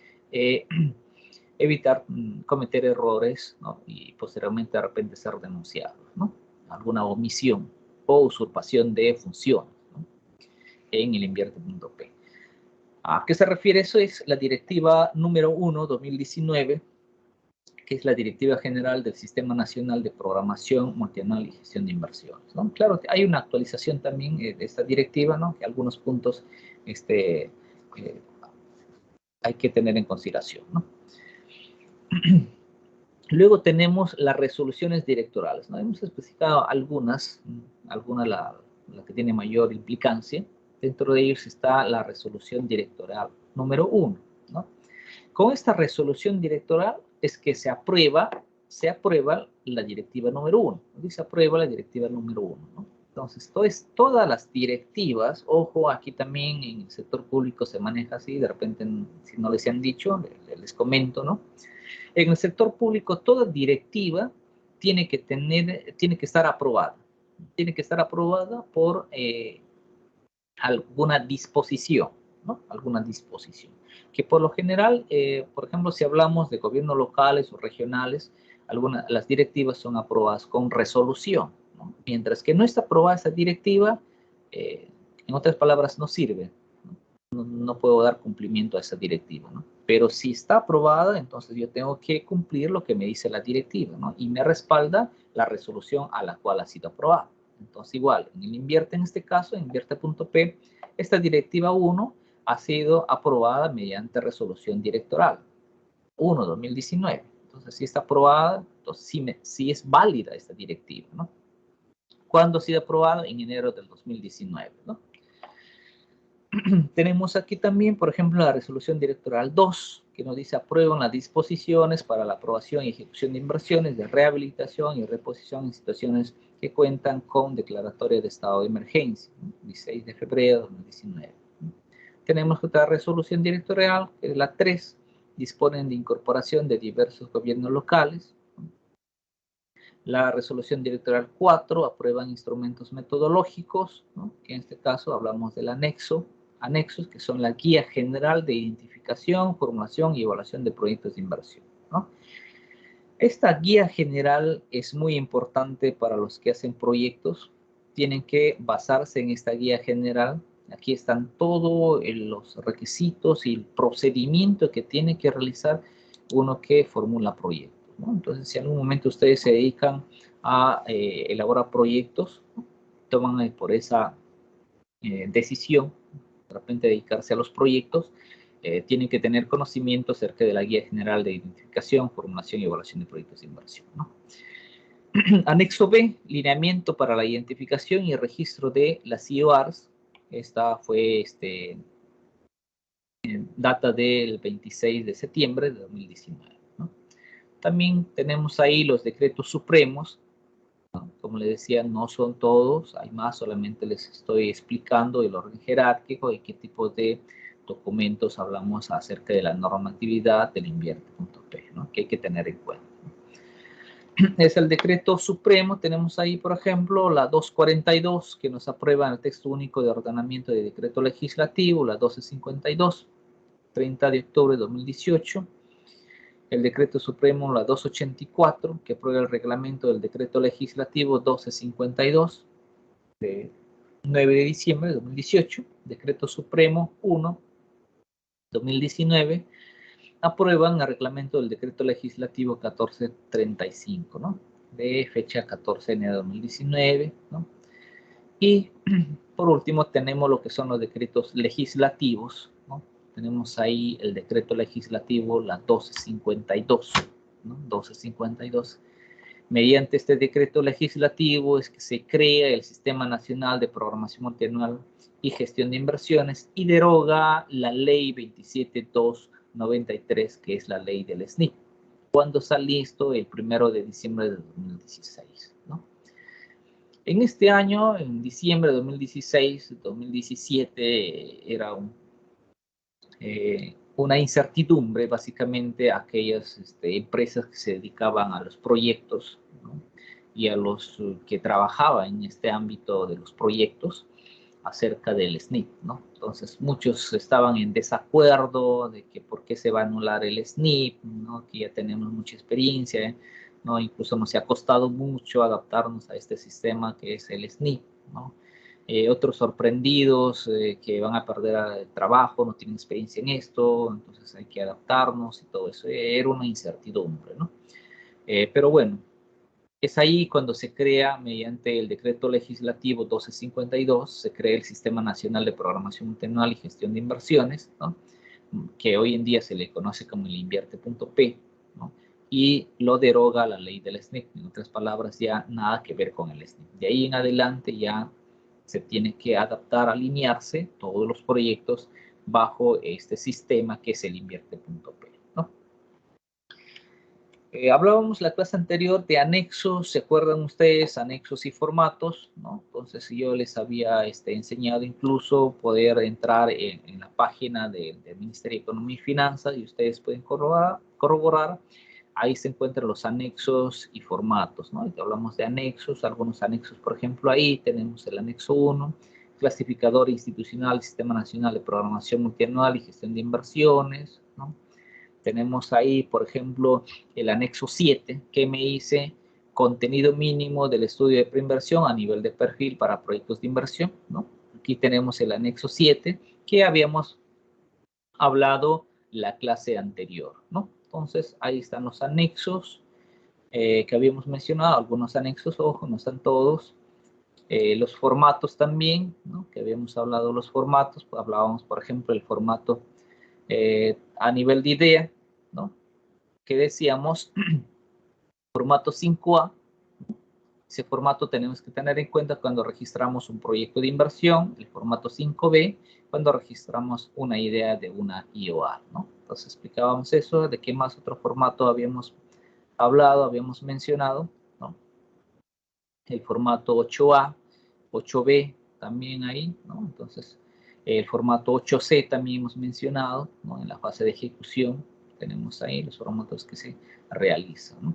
evitar cometer errores, ¿no? Y posteriormente de repente ser denunciados, ¿no? Alguna omisión o usurpación de funciones, ¿no? En el invierte.p. ¿A qué se refiere eso? Es la directiva número 1, 2019, que es la Directiva General del Sistema Nacional de Programación Multianual y Gestión de Inversiones, ¿no? Claro, hay una actualización también de esta directiva, ¿no? Que algunos puntos hay que tener en consideración, ¿no? Luego tenemos las resoluciones directorales, ¿no? Hemos especificado algunas la que tiene mayor implicancia. Dentro de ellos está la resolución directoral número 1, ¿no? Con esta resolución directoral es que se aprueba la directiva número 1. Se aprueba la directiva número 1, ¿no? Entonces, todas las directivas, ojo, aquí también en el sector público se maneja así, de repente, si no les han dicho, les comento, ¿no? En el sector público, toda directiva tiene que estar aprobada. Tiene que estar aprobada por alguna disposición, ¿no? Alguna disposición. Que por lo general, por ejemplo, si hablamos de gobiernos locales o regionales, las directivas son aprobadas con resolución, ¿no? Mientras que no está aprobada esa directiva, en otras palabras, no sirve. No puedo dar cumplimiento a esa directiva, ¿no? Pero si está aprobada, entonces yo tengo que cumplir lo que me dice la directiva, ¿no? Y me respalda la resolución a la cual ha sido aprobada. Entonces, igual, en el invierte, en este caso, en invierte.p, esta directiva 1 ha sido aprobada mediante resolución directoral 1/2019. Entonces, si está aprobada, entonces sí es válida esta directiva, ¿no? ¿Cuándo ha sido aprobada? En enero del 2019, ¿no? Tenemos aquí también, por ejemplo, la resolución directoral 2, que nos dice aprueban las disposiciones para la aprobación y ejecución de inversiones de rehabilitación y reposición en situaciones que cuentan con declaratoria de estado de emergencia, 16 de febrero de 2019. Tenemos otra resolución directorial, que es la 3, disponen de incorporación de diversos gobiernos locales. La resolución directorial 4 aprueban instrumentos metodológicos, ¿no? Que en este caso hablamos del anexos, que son la guía general de identificación, formulación y evaluación de proyectos de inversión, ¿no? Esta guía general es muy importante para los que hacen proyectos. Tienen que basarse en esta guía general. Aquí están todos los requisitos y el procedimiento que tiene que realizar uno que formula proyectos, ¿no? Entonces, si en algún momento ustedes se dedican a elaborar proyectos, ¿no? Toman por esa decisión, de repente dedicarse a los proyectos, tienen que tener conocimiento acerca de la Guía General de Identificación, Formulación y Evaluación de Proyectos de Inversión, ¿no? Anexo B, lineamiento para la identificación y registro de las IORs. Esta fue data del 26 de septiembre de 2019, ¿no? También tenemos ahí los decretos supremos, ¿no? Como les decía, no son todos, hay más, solamente les estoy explicando el orden jerárquico y qué tipo de documentos hablamos acerca de la normatividad del invierte.p, ¿no? Que hay que tener en cuenta. Es el decreto supremo, tenemos ahí, por ejemplo, la 242, que nos aprueba en el texto único de ordenamiento de decreto legislativo, la 1252, 30 de octubre de 2018, el decreto supremo, la 284, que aprueba el reglamento del decreto legislativo 1252, de 9 de diciembre de 2018, decreto supremo 1, 2019, aprueban el reglamento del decreto legislativo 1435, ¿no? De fecha 14 de enero de 2019, ¿no? Y por último tenemos lo que son los decretos legislativos, ¿no? Tenemos ahí el decreto legislativo, la 1252, ¿no? 1252. Mediante este decreto legislativo es que se crea el Sistema Nacional de Programación Multianual y Gestión de Inversiones y deroga la Ley 27293, que es la ley del SNIP, cuando sale esto el 1 de diciembre de 2016, ¿no? En este año, en diciembre de 2016, 2017, era una incertidumbre, básicamente, a aquellas empresas que se dedicaban a los proyectos, ¿no? Y a los que trabajaban en este ámbito de los proyectos acerca del SNIP, ¿no? Entonces, muchos estaban en desacuerdo de que por qué se va a anular el SNIP, ¿no? Que ya tenemos mucha experiencia, ¿no? Incluso nos ha costado mucho adaptarnos a este sistema que es el SNIP, ¿no? Otros sorprendidos que van a perder el trabajo, no tienen experiencia en esto, entonces hay que adaptarnos y todo eso. Era una incertidumbre, ¿no? Pero bueno, es ahí cuando se crea, mediante el decreto legislativo 1252, se crea el Sistema Nacional de Programación Multianual y Gestión de Inversiones, ¿no? Que hoy en día se le conoce como el invierte.p, ¿no? Y lo deroga la ley del SNIP. En otras palabras, ya nada que ver con el SNIP. De ahí en adelante ya se tiene que adaptar, alinearse todos los proyectos bajo este sistema que es el invierte.p, ¿no? Hablábamos la clase anterior de anexos, ¿se acuerdan ustedes? Anexos y formatos, ¿no? Entonces yo les había enseñado incluso poder entrar en la página del Ministerio de Economía y Finanzas y ustedes pueden corroborar. Ahí se encuentran los anexos y formatos, ¿no? Y hablamos de anexos, algunos anexos, por ejemplo, ahí tenemos el anexo 1, clasificador institucional, Sistema Nacional de Programación Multianual y Gestión de Inversiones, ¿no? Tenemos ahí, por ejemplo, el anexo 7, que me dice contenido mínimo del estudio de preinversión a nivel de perfil para proyectos de inversión, ¿no? Aquí tenemos el anexo 7, que habíamos hablado la clase anterior, ¿no? Entonces, ahí están los anexos que habíamos mencionado, algunos anexos, ojo, no están todos. Los formatos también, ¿no? Que habíamos hablado los formatos, pues hablábamos, por ejemplo, el formato a nivel de idea, ¿no? Que decíamos, formato 5A. Ese formato tenemos que tener en cuenta cuando registramos un proyecto de inversión, el formato 5B, cuando registramos una idea de una IOA, ¿no? Entonces explicábamos eso, de qué más otro formato habíamos hablado, habíamos mencionado, ¿no? El formato 8A, 8B también ahí, ¿no? Entonces, el formato 8C también hemos mencionado, ¿no? En la fase de ejecución tenemos ahí los formatos que se realizan, ¿no?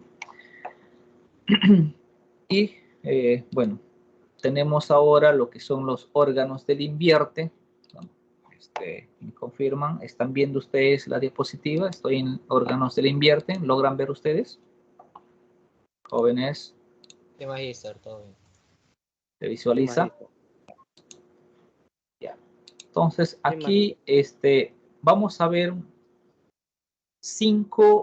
Y bueno, tenemos ahora lo que son los órganos del invierte. Me confirman, ¿están viendo ustedes la diapositiva? Estoy en órganos del invierte. ¿Logran ver ustedes? Jóvenes. Sí, magíster, todo bien. ¿Se visualiza? Ya. Entonces, aquí vamos a ver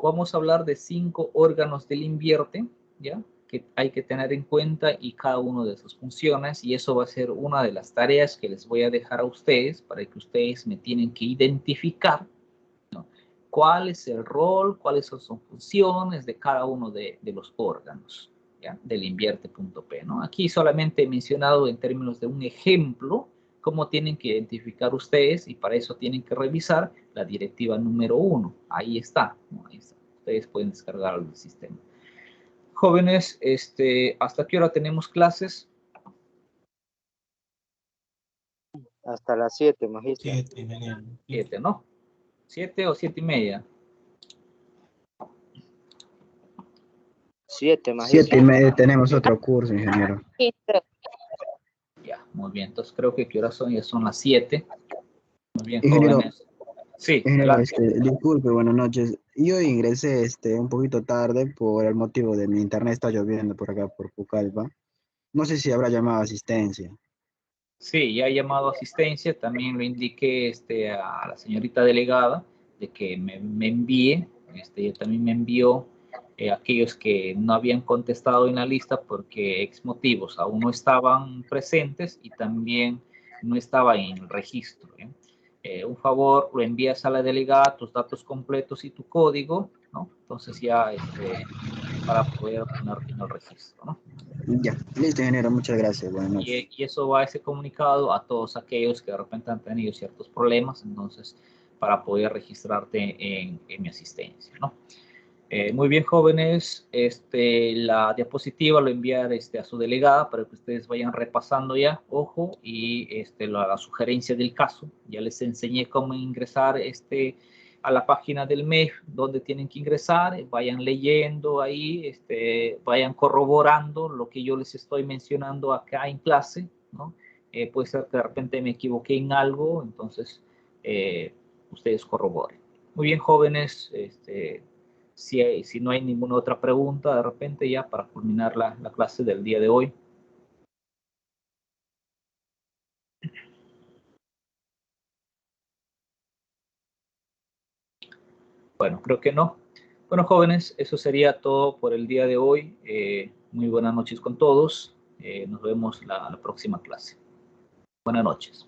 vamos a hablar de 5 órganos del invierte, ¿ya? Que hay que tener en cuenta y cada uno de sus funciones, y eso va a ser una de las tareas que les voy a dejar a ustedes para que ustedes me tienen que identificar, ¿no? Cuál es el rol, cuáles son sus funciones de cada uno de los órganos, ¿ya? Del invierte.p, ¿no? Aquí solamente he mencionado en términos de un ejemplo cómo tienen que identificar ustedes, y para eso tienen que revisar la directiva número 1. Ahí está, ¿no? Ahí está. Ustedes pueden descargarlo del sistema. Jóvenes, ¿hasta qué hora tenemos clases? Hasta las 7, magíster. 7, ¿no? 7 o 7:30. 7, magíster. 7:30 tenemos otro curso, ingeniero. Ya, muy bien. Entonces creo que ¿qué horas son? Ya son las 7. Muy bien, Ingeniero, jóvenes. Sí, ingeniero, claro. disculpe, buenas noches. Yo ingresé un poquito tarde por el motivo de mi internet está lloviendo por acá, por Pucallpa. No sé si habrá llamado a asistencia. Sí, ya he llamado a asistencia. También lo indiqué a la señorita delegada de que me envíe. Ella también me envió aquellos que no habían contestado en la lista porque ex motivos aún no estaban presentes y también no estaba en el registro, ¿eh? Un favor, lo envías a la delegada, tus datos completos y tu código, ¿no? Entonces ya para poder ponerte en el registro, ¿no? Ya, listo, ingeniero, muchas gracias. Buenas noches. Y eso va a ese comunicado a todos aquellos que de repente han tenido ciertos problemas, entonces, para poder registrarte en mi asistencia, ¿no? Muy bien, jóvenes, la diapositiva lo enviar a su delegada para que ustedes vayan repasando ya, ojo, y la sugerencia del caso. Ya les enseñé cómo ingresar a la página del MEF, donde tienen que ingresar, vayan leyendo ahí, vayan corroborando lo que yo les estoy mencionando acá en clase, ¿no? Puede ser que de repente me equivoqué en algo, entonces ustedes corroboren. Muy bien, jóvenes, si no hay ninguna otra pregunta, de repente ya para culminar la clase del día de hoy. Bueno, creo que no. Bueno, jóvenes, eso sería todo por el día de hoy. Muy buenas noches con todos. Nos vemos la próxima clase. Buenas noches.